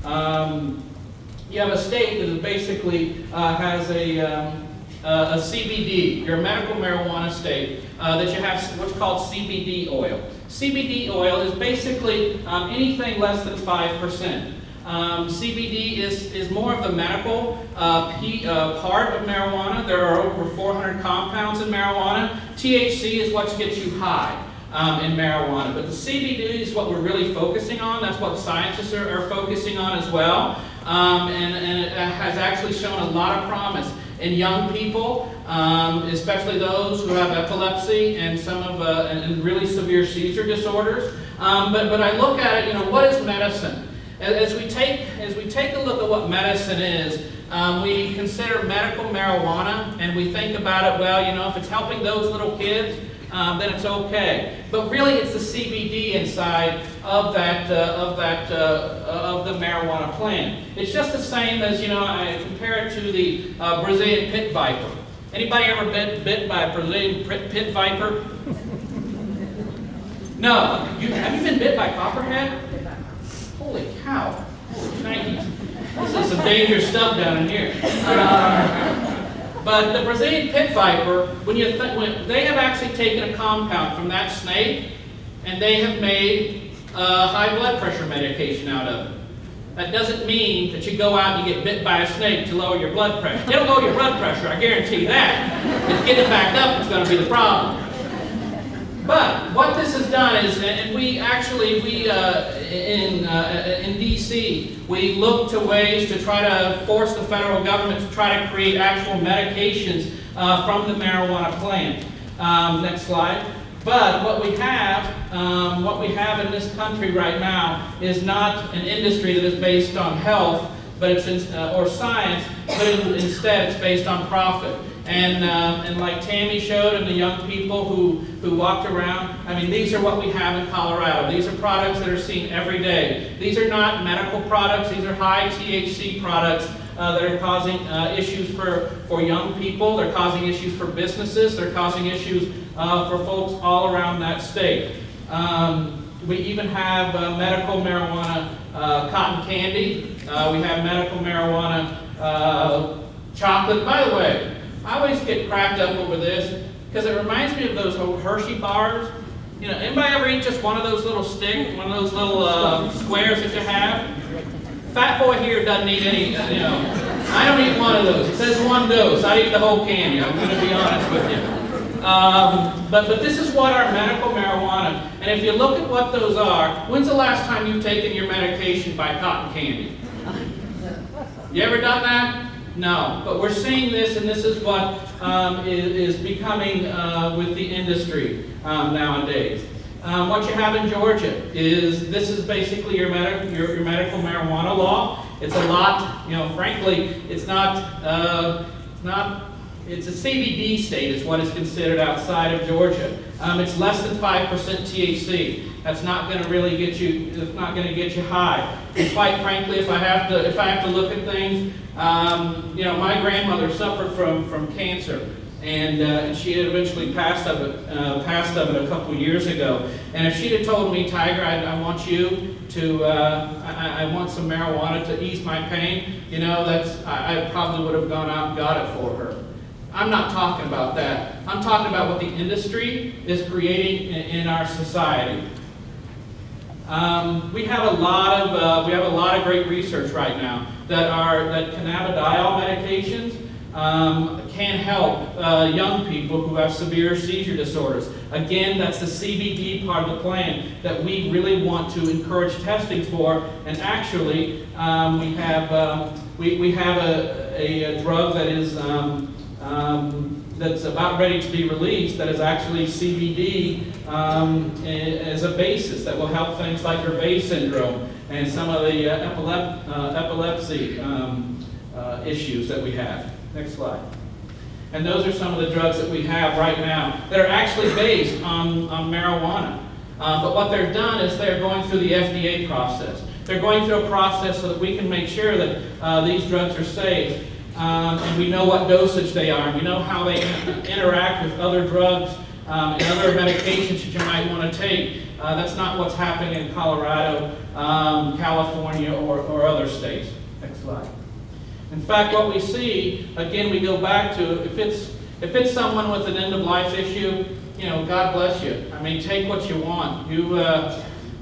You have a state that basically has a CBD. You're a medical marijuana state that you have what's called CBD oil. CBD oil is basically anything less than 5%. CBD is more of the medical part of marijuana. There are over 400 compounds in marijuana. THC is what gets you high in marijuana. But the CBD is what we're really focusing on. That's what scientists are focusing on as well. And it has actually shown a lot of promise in young people, especially those who have epilepsy and some of and really severe seizure disorders. But I look at it, what is medicine? As we take a look at what medicine is, we consider medical marijuana, and we think about it, well, if it's helping those little kids, then it's okay. But really, it's the CBD inside of the marijuana plant. It's just the same as, I compare it to the Brazilian pit viper. Anybody ever been bit by a Brazilian pit viper? No. Have you been bit by copperhead? Holy cow. Holy Nikes. This is some dangerous stuff down in here. But the Brazilian pit viper, when they have actually taken a compound from that snake, and they have made high blood pressure medication out of it. That doesn't mean that you go out and you get bit by a snake to lower your blood pressure. It'll lower your blood pressure, I guarantee that. But getting it back up is going to be the problem. But what this has done is, and in D.C., we look to ways to try to force the federal government to try to create actual medications from the marijuana plant. Next slide. But what we have in this country right now is not an industry that is based on health, but it's or science, but instead it's based on profit. And like Tammy showed, and the young people who walked around, I mean, these are what we have in Colorado. These are products that are seen every day. These are not medical products. These are high THC products that are causing issues for young people. They're causing issues for businesses. They're causing issues for folks all around that state. We even have medical marijuana cotton candy. We have medical marijuana chocolate. By the way, I always get cracked up over this because it reminds me of those Hershey bars. You know, anybody ever eat just one of those little sticks, one of those little squares that you have? Fat boy here doesn't eat any, you know. I don't eat one of those. It says one dose. I eat the whole candy. I'm going to be honest with you. But this is what our medical marijuana, and if you look at what those are, when's the last time you've taken your medication by cotton candy? You ever done that? No, but we're seeing this, and this is what is becoming with the industry nowadays. What you have in Georgia this is basically your medical marijuana law. It's a lot, you know, frankly, it's not, it's a CBD state is what is considered outside of Georgia. It's less than 5% THC. That's not going to really get you, it's not going to get you high. And quite frankly, if I have to look at things, you know, my grandmother suffered from cancer, and she had eventually passed of it a couple years ago. And if she'd have told me, Tiger, I want you to, I want some marijuana to ease my pain, you know, I probably would have gone out and got it for her. I'm not talking about that. I'm talking about what the industry is creating in our society. We have a lot of great research right now that cannabidiol medications can help young people who have severe seizure disorders. Again, that's the CBD part of the plan that we really want to encourage testing for. And actually, we have a drug that is that's about ready to be released that is actually CBD as a basis that will help things like Dravet syndrome and some of the epilepsy issues that we have. Next slide. And those are some of the drugs that we have right now that are actually based on marijuana. But what they're done is they're going through the FDA process. They're going through a process so that we can make sure that these drugs are safe. And we know what dosage they are. We know how they interact with other drugs and other medications that you might want to take. That's not what's happening in Colorado, California, or other states. Next slide. In fact, what we see, again, we go back to, if it's someone with an end-of-life issue, you know, God bless you. I mean, take what you want.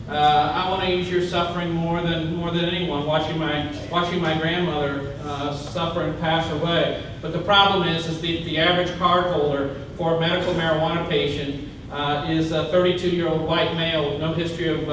I want to use your suffering more than anyone, watching my grandmother suffer and pass away. But the problem is the average card holder for a medical marijuana patient is a 32-year-old white male with no history of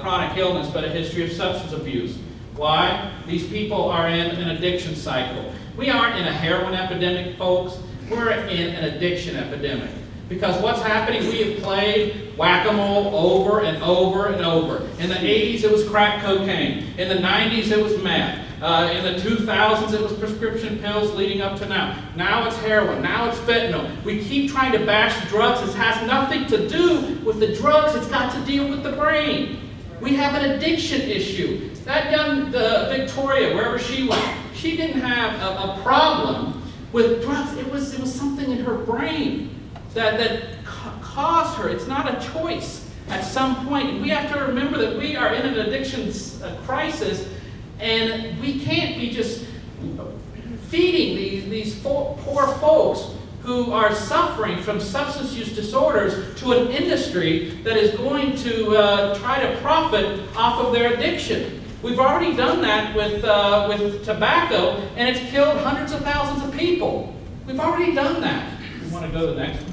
chronic illness, but a history of substance abuse. Why? These people are in an addiction cycle. We aren't in a heroin epidemic, folks. We're in an addiction epidemic. Because what's happening, we have played whack-a-mole over and over and over. In the 80s, it was crack cocaine. In the 90s, it was meth. In the 2000s, it was prescription pills leading up to now. Now it's heroin. Now it's fentanyl. We keep trying to bash drugs. It has nothing to do with the drugs. It's got to deal with the brain. We have an addiction issue. That young Victoria, wherever she went, she didn't have a problem with drugs. It was something in her brain that caused her. It's not a choice at some point. And we have to remember that we are in an addiction crisis, and we can't be just feeding these poor folks who are suffering from substance use disorders to an industry that is going to try to profit off of their addiction. We've already done that with tobacco, and it's killed hundreds of thousands of people. We've already done that. We want to go to the next one.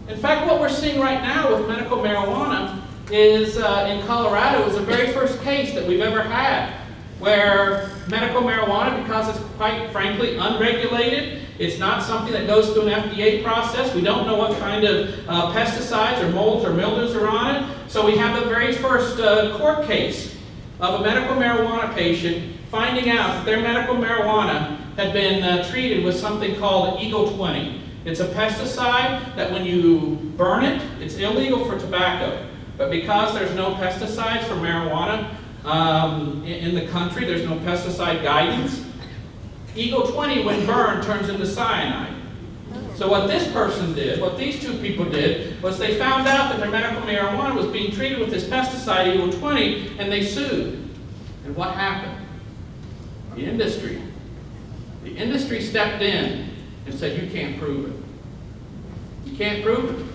In fact, what we're seeing right now with medical marijuana is in Colorado is the very first case that we've ever had where medical marijuana, because it's quite frankly unregulated, It's not something that goes through an FDA process. We don't know what kind of pesticides or molds or mildews are on it. So we have the very first court case of a medical marijuana patient finding out that their medical marijuana had been treated with something called Eagle 20. It's a pesticide that when you burn it, it's illegal for tobacco. But because there's no pesticides for marijuana in the country, there's no pesticide guidance, Eagle 20, when burned, turns into cyanide. So what this person did, what these two people did, was they found out that their medical marijuana was being treated with this pesticide, Eagle 20, and they sued. And what happened? The industry stepped in and said, you can't prove it. You can't prove it.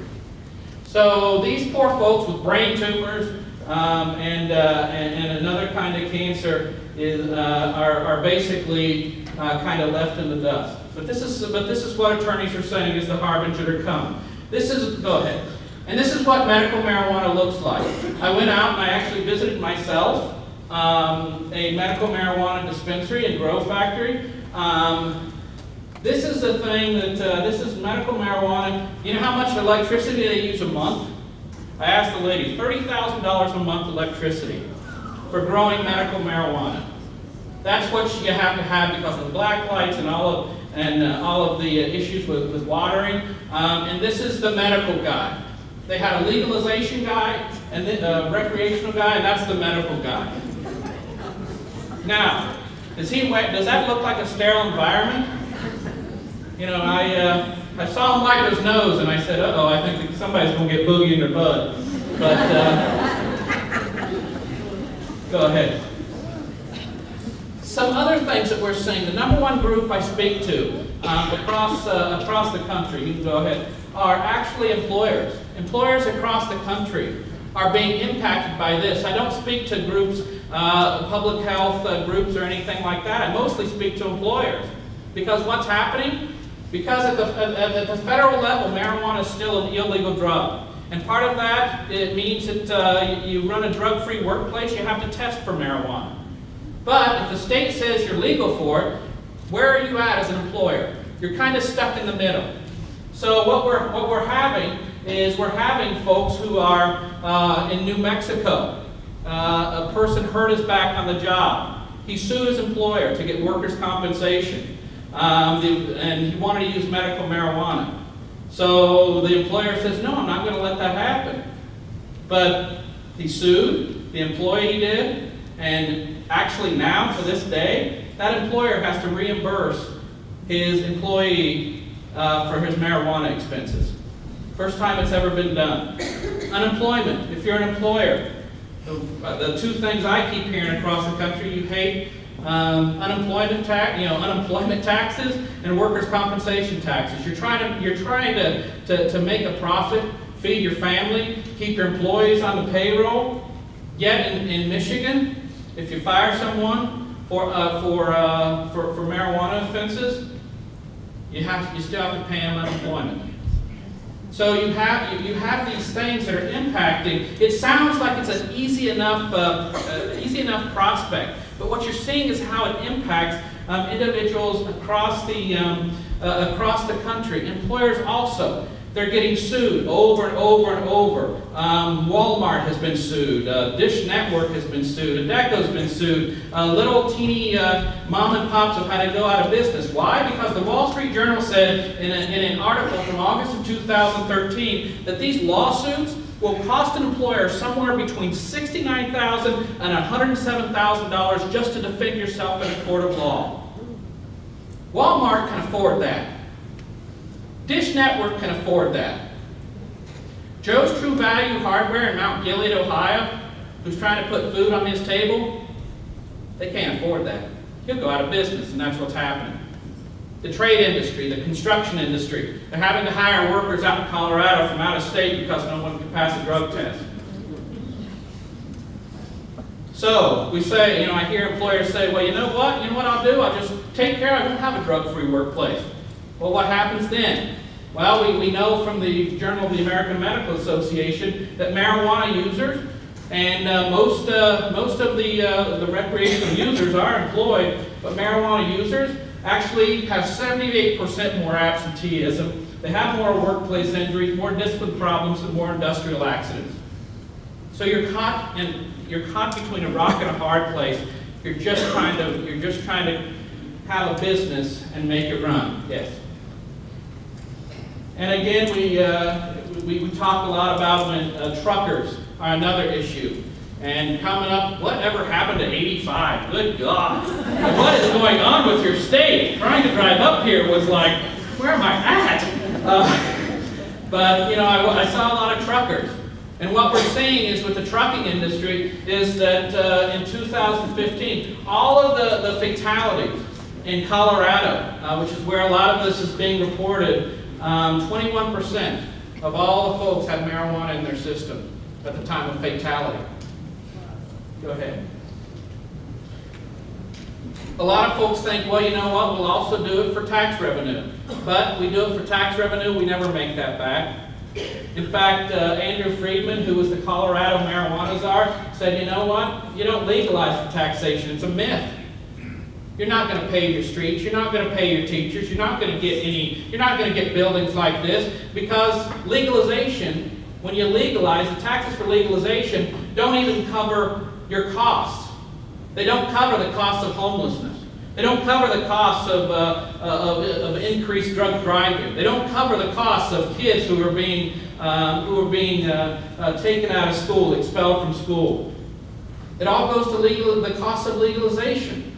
So these poor folks with brain tumors and another kind of cancer are basically kind of left in the dust. But this is what attorneys are saying is the harbinger to come. Go ahead. And this is what medical marijuana looks like. I went out and I actually visited myself a medical marijuana dispensary and grow factory. This is the thing that, this is medical marijuana. You know how much electricity they use a month? I asked the lady, $30,000 a month electricity for growing medical marijuana. That's what you have to have because of the black lights and all of the issues with watering. And this is the medical guy. They had a legalization guy and a recreational guy, and that's the medical guy. Now, does that look like a sterile environment? You know, I saw him wipe his nose, and I said, uh-oh, I think somebody's going to get boogie in their butt. But, go ahead. Some other things that we're seeing, the number one group I speak to across the country, you can go ahead, are actually employers. Employers across the country are being impacted by this. I don't speak to groups, public health groups or anything like that. I mostly speak to employers. Because what's happening? Because at the federal level, marijuana is still an illegal drug. And part of that, it means that you run a drug-free workplace, you have to test for marijuana. But if the state says you're legal for it, where are you at as an employer? You're kind of stuck in the middle. So what we're having is we're having folks who are in New Mexico. A person hurt his back on the job. He sued his employer to get workers' compensation. And he wanted to use medical marijuana. So the employer says, no, I'm not going to let that happen. But he sued, the employee did, and actually now, to this day, that employer has to reimburse his employee for his marijuana expenses. First time it's ever been done. Unemployment, if you're an employer, the two things I keep hearing across the country you hate, unemployment taxes and workers' compensation taxes. You're trying to make a profit, feed your family, keep your employees on the payroll. Yet in Michigan, if you fire someone for marijuana offenses, you still have to pay them unemployment. So you have these things that are impacting. It sounds like it's an easy enough prospect, but what you're seeing is how it impacts individuals across the country. Employers also, they're getting sued over and over and over. Walmart has been sued. Dish Network has been sued. Adecco's been sued. Little teeny mom and pops have had to go out of business. Why? Because the Wall Street Journal said in an article from August of 2013 that these lawsuits will cost an employer somewhere between $69,000 and $107,000 just to defend yourself in a court of law. Walmart can afford that. Dish Network can afford that. Joe's True Value Hardware in Mount Gilead, Ohio, who's trying to put food on his table, they can't afford that. He'll go out of business, and that's what's happening. The trade industry, the construction industry, they're having to hire workers out in Colorado from out of state because no one can pass a drug test. So we say, I hear employers say, well, you know what I'll do? I'll just take care, I won't have a drug-free workplace. Well, what happens then? Well, we know from the Journal of the American Medical Association that marijuana users and most of the recreational users are employed, but marijuana users, actually have 78% more absenteeism. They have more workplace injuries, more discipline problems, and more industrial accidents. So you're caught between a rock and a hard place. You're just trying to have a business and make it run. Yes. And again, we talk a lot about when truckers are another issue. And coming up, whatever happened to 85? Good God. What is going on with your state? Trying to drive up here was like, where am I at? But, you know, I saw a lot of truckers. And what we're seeing is with the trucking industry is that in 2015, all of the fatalities in Colorado, which is where a lot of this is being reported, 21% of all the folks had marijuana in their system at the time of fatality. Go ahead. A lot of folks think, well, you know what, we'll also do it for tax revenue. But we do it for tax revenue, we never make that back. In fact, Andrew Friedman, who was the Colorado marijuana czar, said, you know what, you don't legalize for taxation, it's a myth. You're not going to pay your streets, you're not going to pay your teachers, you're not going to get buildings like this, because legalization, when you legalize, the taxes for legalization don't even cover your costs. They don't cover the cost of homelessness. They don't cover the costs of increased drug driving. They don't cover the costs of kids who are being taken out of school, expelled from school. It all goes to the cost of legalization.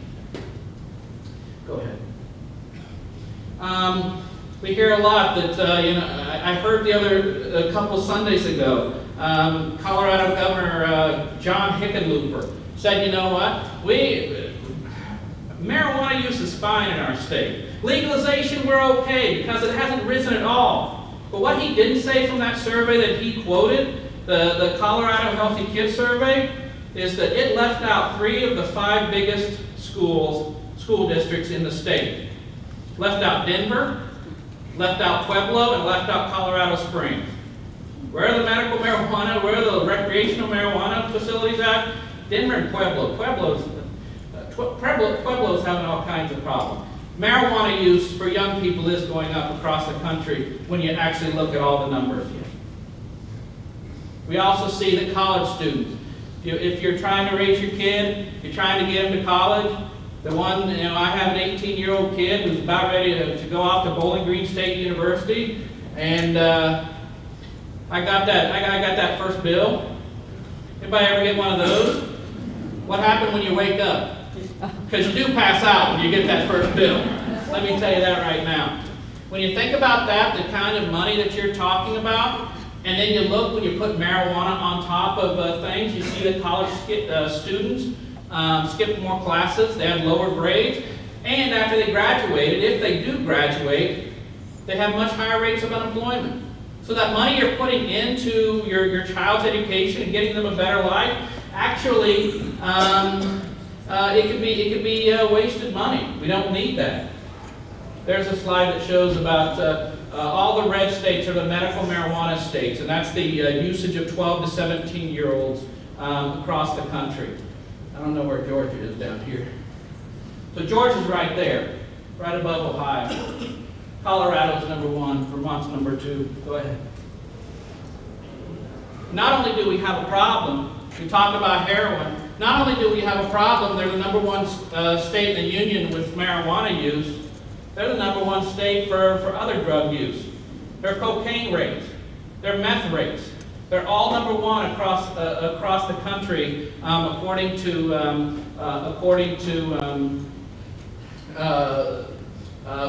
Go ahead. We hear a lot that, you know, I heard a couple Sundays ago, Colorado Governor John Hickenlooper said, you know what, marijuana use is fine in our state. Legalization, we're okay because it hasn't risen at all. But what he didn't say from that survey that he quoted, the Colorado Healthy Kids Survey, is that it left out 3 of the 5 biggest school districts in the state. Left out Denver, left out Pueblo, and left out Colorado Springs. Where are the medical marijuana, where are the recreational marijuana facilities at? Denver and Pueblo. Pueblo's having all kinds of problems. Marijuana use for young people is going up across the country when you actually look at all the numbers. We also see that college students, if you're trying to raise your kid, you're trying to get him to college, the one, you know, I have an 18-year-old kid who's about ready to go off to Bowling Green State University, and I got that first bill. Anybody ever get one of those? What happened when you wake up? Because you do pass out when you get that first bill. Let me tell you that right now. When you think about that, the kind of money that you're talking about, and then you look when you put marijuana on top of things, you see that college students skip more classes, they have lower grades, and after they graduated, if they do graduate, they have much higher rates of unemployment. So that money you're putting into your child's education and getting them a better life, actually, it could be wasted money. We don't need that. There's a slide that shows about all the red states are the medical marijuana states, and that's the usage of 12 to 17-year-olds across the country. I don't know where Georgia is down here. So Georgia's right there, right above Ohio. Colorado's number 1, Vermont's number 2. Go ahead. Not only do we have a problem, we talk about heroin, not only do we have a problem, they're the number 1 state in the union with marijuana use, they're the number 1 state for other drug use. Their cocaine rates, their meth rates, they're all number 1 across the country, according to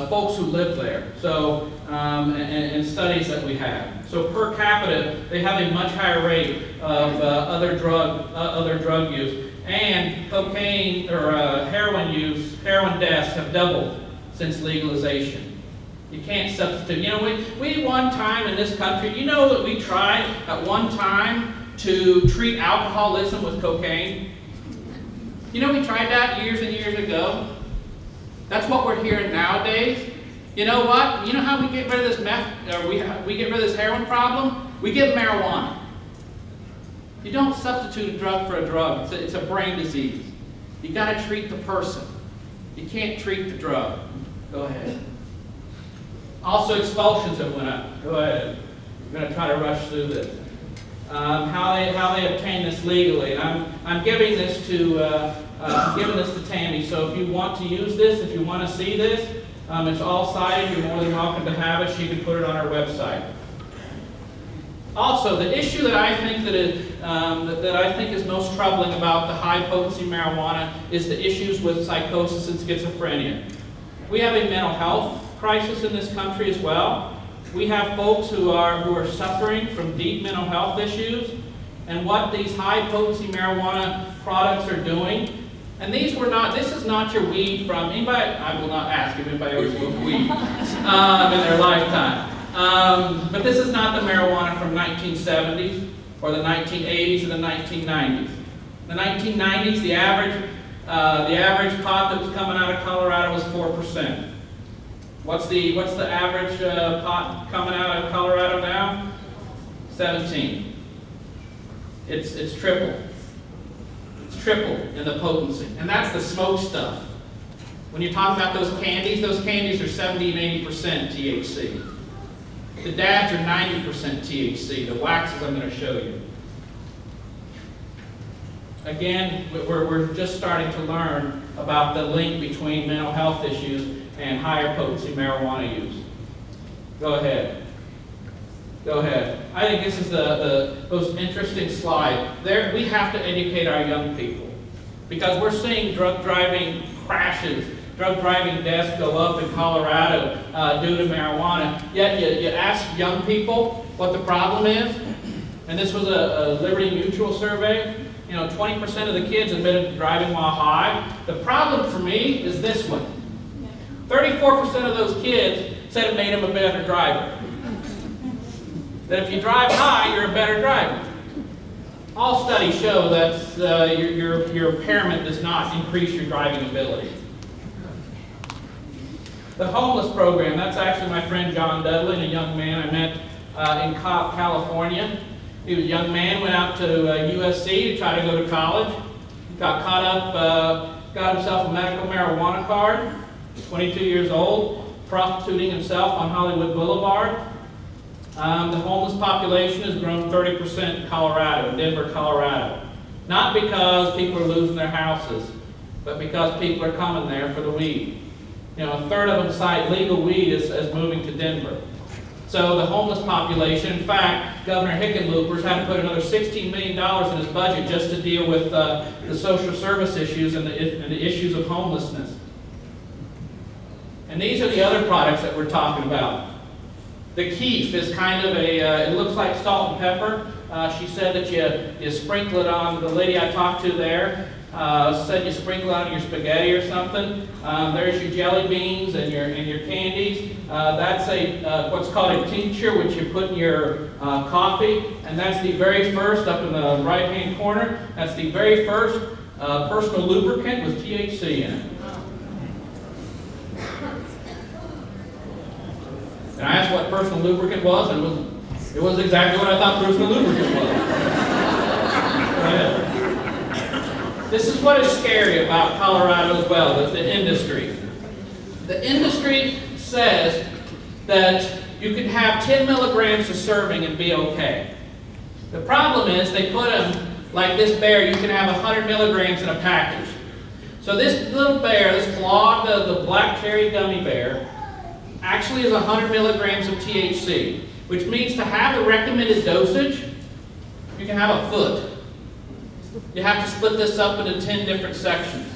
folks who live there. So and studies that we have. So per capita, they have a much higher rate of other drug use, and cocaine or heroin use, heroin deaths have doubled since legalization. You can't substitute. You know, we one time in this country, you know that we tried at one time to treat alcoholism with cocaine? You know we tried that years and years ago? That's what we're hearing nowadays. You know what? You know how we get rid of this meth, or we get rid of this heroin problem? We give marijuana. You don't substitute a drug for a drug. It's a brain disease. You got to treat the person. You can't treat the drug. Go ahead. Also, expulsions have went up. Go ahead. I'm going to try to rush through this. How they obtain this legally, and I'm giving this to Tammy. So if you want to use this, if you want to see this, it's all cited. You're more than welcome to have it. She can put it on our website. Also, the issue that I think is most troubling about the high potency marijuana is the issues with psychosis and schizophrenia. We have a mental health crisis in this country as well. We have folks who are suffering from deep mental health issues, and what these high potency marijuana products are doing. And this is not your weed from anybody. I will not ask if anybody ever smoked weed in their lifetime. But this is not the marijuana from 1970s or the 1980s or the 1990s. In the 1990s, the average pot that was coming out of Colorado was 4%. What's the average pot coming out of Colorado now? 17. It's triple. It's triple in the potency, and that's the smoke stuff. When you talk about those candies are 70 and 80% THC. The dabs are 90% THC. The waxes I'm going to show you. Again, we're just starting to learn about the link between mental health issues and higher potency marijuana use. Go ahead. Go ahead. I think this is the most interesting slide. There, we have to educate our young people because we're seeing drug driving crashes, drug driving deaths go up in Colorado due to marijuana. Yet you ask young people what the problem is, and this was a Liberty Mutual survey. 20% of the kids admitted to driving while high. The problem for me is this one. 34% of those kids said it made them a better driver. That if you drive high, you're a better driver. All studies show that your impairment does not increase your driving ability. The homeless program, that's actually my friend John Dudley, a young man I met in California. He was a young man, went out to USC to try to go to college, got caught up, got himself a medical marijuana card, 22 years old, prostituting himself on Hollywood Boulevard. The homeless population has grown 30% in Colorado, Denver, Colorado. Not because people are losing their houses, but because people are coming there for the weed. A third of them cite legal weed as moving to Denver. So the homeless population, in fact, Governor Hickenlooper's had to put another $16 million in his budget just to deal with the social service issues and the issues of homelessness. And these are the other products that we're talking about. The keef is kind of it looks like salt and pepper. She said that you sprinkle it on, the lady I talked to there said you sprinkle it on your spaghetti or something. There's your jelly beans and your candies. That's what's called a tincture, which you put in your coffee. And that's the very first, up in the right-hand corner, that's the very first personal lubricant with THC in it. And I asked what personal lubricant was, and it was exactly what I thought personal lubricant was. This is what is scary about Colorado as well, the industry. The industry says that you can have 10 milligrams of serving and be okay. The problem is they put them, like this bear, you can have 100 milligrams in a package. So this little bear, this clawed, the black cherry gummy bear, actually is 100 milligrams of THC, which means to have the recommended dosage, you can have a foot. You have to split this up into 10 different sections.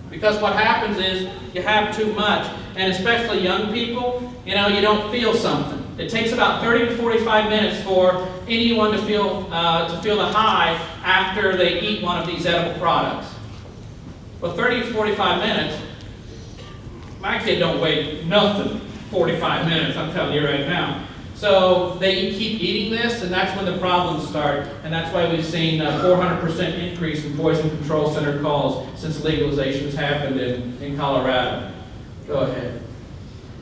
Because what happens is you have too much, and especially young people, you don't feel something. It takes about 30 to 45 minutes for anyone to feel the high after they eat one of these edible products. Well, 30 to 45 minutes, my kid don't wait nothing 45 minutes, I'm telling you right now. So they keep eating this, and that's when the problems start. And that's why we've seen a 400% increase in Poison Control Center calls since legalization has happened in Colorado. Go ahead.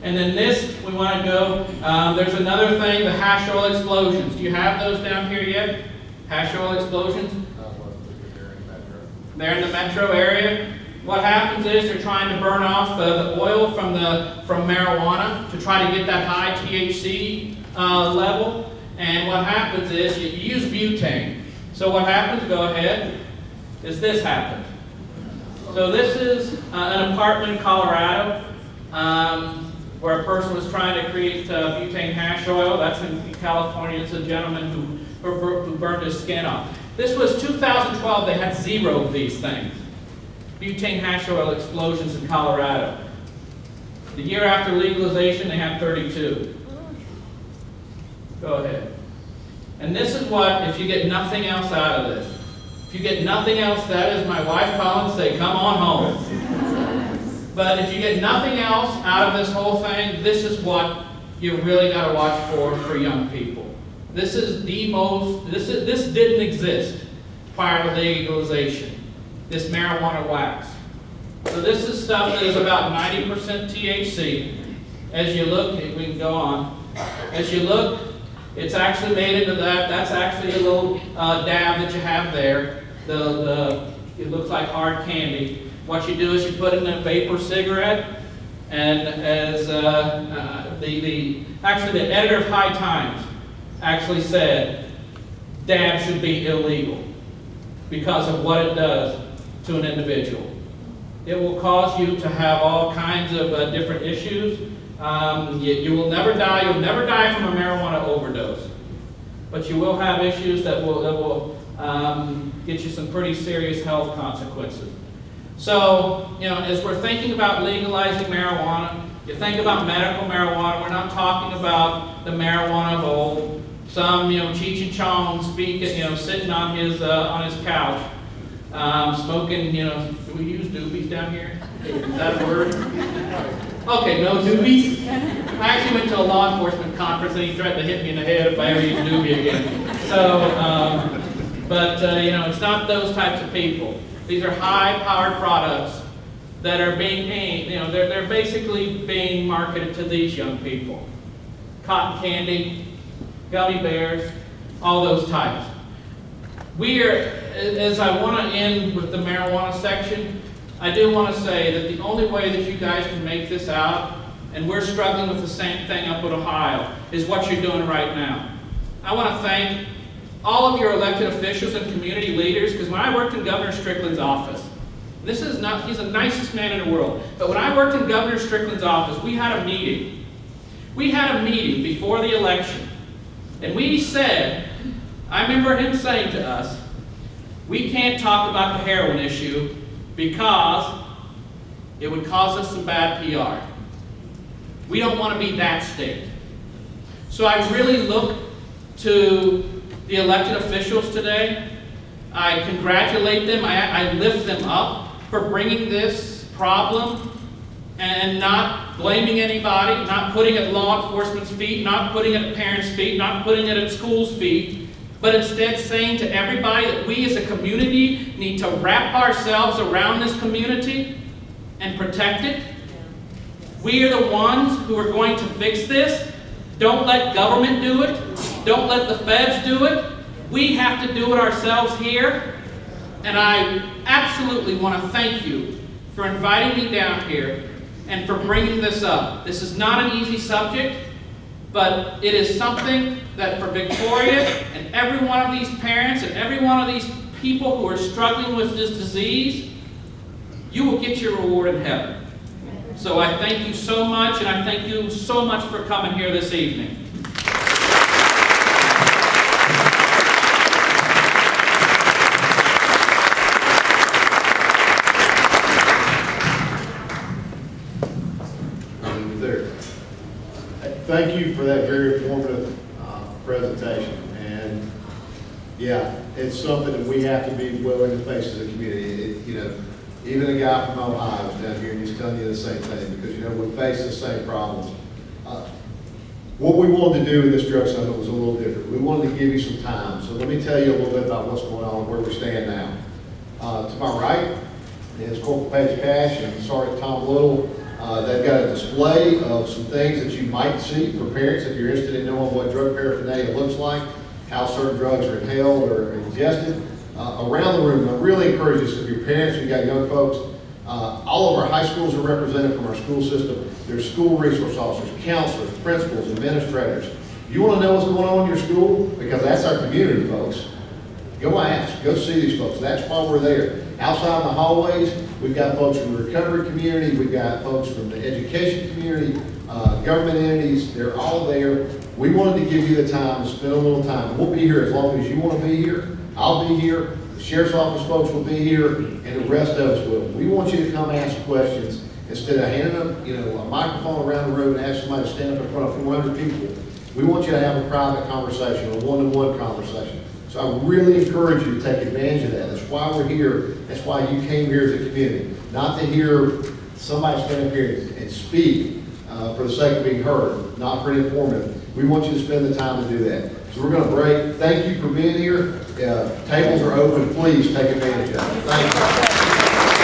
And then this, we want to go, there's another thing, the hash oil explosions. Do you have those down here yet? Hash oil explosions? They're in the metro area. what happens is they're trying to burn off the oil from marijuana to try to get that high THC level. And what happens is you use butane. So what happens, go ahead, is this happens. So this is an apartment in Colorado where a person was trying to create butane hash oil. That's in California. It's a gentleman who burned his skin off. This was 2012. They had 0 of these things. Butane hash oil explosions in Colorado. The year after legalization, they had 32. Go ahead. And this is what, if you get nothing else out of this, if you get nothing else, that is my wife calling to say, come on home. But if you get nothing else out of this whole thing, this is what you really got to watch for young people. This is the most, this didn't exist prior to legalization, this marijuana wax. So this is stuff that is about 90% THC. As you look, we can go on. As you look, it's actually made into that. That's actually a little dab that you have there. It looks like hard candy. What you do is you put it in a vapor cigarette, and as actually the editor of High Times actually said, dab should be illegal because of what it does to an individual. It will cause you to have all kinds of different issues. You will never die. You'll never die from a marijuana overdose, but you will have issues that will get you some pretty serious health consequences. So, as we're thinking about legalizing marijuana, you think about medical marijuana. We're not talking about the marijuana of old. Some, Cheech and Chong speaking, sitting on his couch, smoking. Do we use doobies down here? Is that a word? Okay, no doobies. I actually went to a law enforcement conference and he threatened to hit me in the head if I ever use doobie again. So, it's not those types of people. These are high-powered products that are being aimed, they're basically being marketed to these young people. Cotton candy, gummy bears, all those types. As I want to end with the marijuana section, I do want to say that the only way that you guys can make this out, and we're struggling with the same thing up in Ohio, is what you're doing right now. I want to thank all of your elected officials and community leaders, because when I worked in Governor Strickland's office, he's the nicest man in the world, but when I worked in Governor Strickland's office, we had a meeting. We had a meeting before the election, and we said, I remember him saying to us, we can't talk about the heroin issue because it would cause us some bad PR. We don't want to be that state. So I really look to the elected officials today. I congratulate them. I lift them up for bringing this problem and not blaming anybody, not putting it at law enforcement's feet, not putting it at parents' feet, not putting it at schools' feet, but instead saying to everybody that we as a community need to wrap ourselves around this community and protect it. We are the ones who are going to fix this. Don't let government do it. Don't let the feds do it. We have to do it ourselves here. And I absolutely want to thank you for inviting me down here and for bringing this up. This is not an easy subject, but it is something that for Victoria and every one of these parents and every one of these people who are struggling with this disease, you will get your reward in heaven. So I thank you so much, and I thank you so much for coming here this evening. Thank you for that very informative presentation. And yeah, it's something that we have to be willing to face as a community. Even a guy from Ohio is down here and he's telling you the same thing because, we face the same problems. What we wanted to do in this drug summit was a little different. We wanted to give you some time. So let me tell you a little bit about what's going on, where we stand now. To my right is Corporal Paige Cash and Sergeant Tom Little. They've got a display of some things that you might see for parents if you're interested in knowing what drug paraphernalia looks like, how certain drugs are inhaled or ingested. Around the room, I really encourage you, so if you're parents, you've got young folks, All of our high schools are represented from our school system. There's school resource officers, counselors, principals, administrators. You want to know what's going on in your school? Because that's our community, folks. Go ask, go see these folks. That's why we're there. Outside in the hallways, we've got folks from the recovery community, we've got folks from the education community, government entities, they're all there. We wanted to give you the time to spend a little time. We'll be here as long as you want to be here. I'll be here. The sheriff's office folks will be here, and the rest of us will. We want you to come ask questions instead of handing them, a microphone around the room and ask somebody to stand up in front of 400 people. We want you to have a private conversation, a one-to-one conversation. So I really encourage you to take advantage of that. That's why we're here. That's why you came here as a community, not to hear somebody stand up here and speak for the sake of being heard, not for informative. We want you to spend the time to do that. So we're going to break. Thank you for being here. Tables are open. Please take advantage of it. Thank you.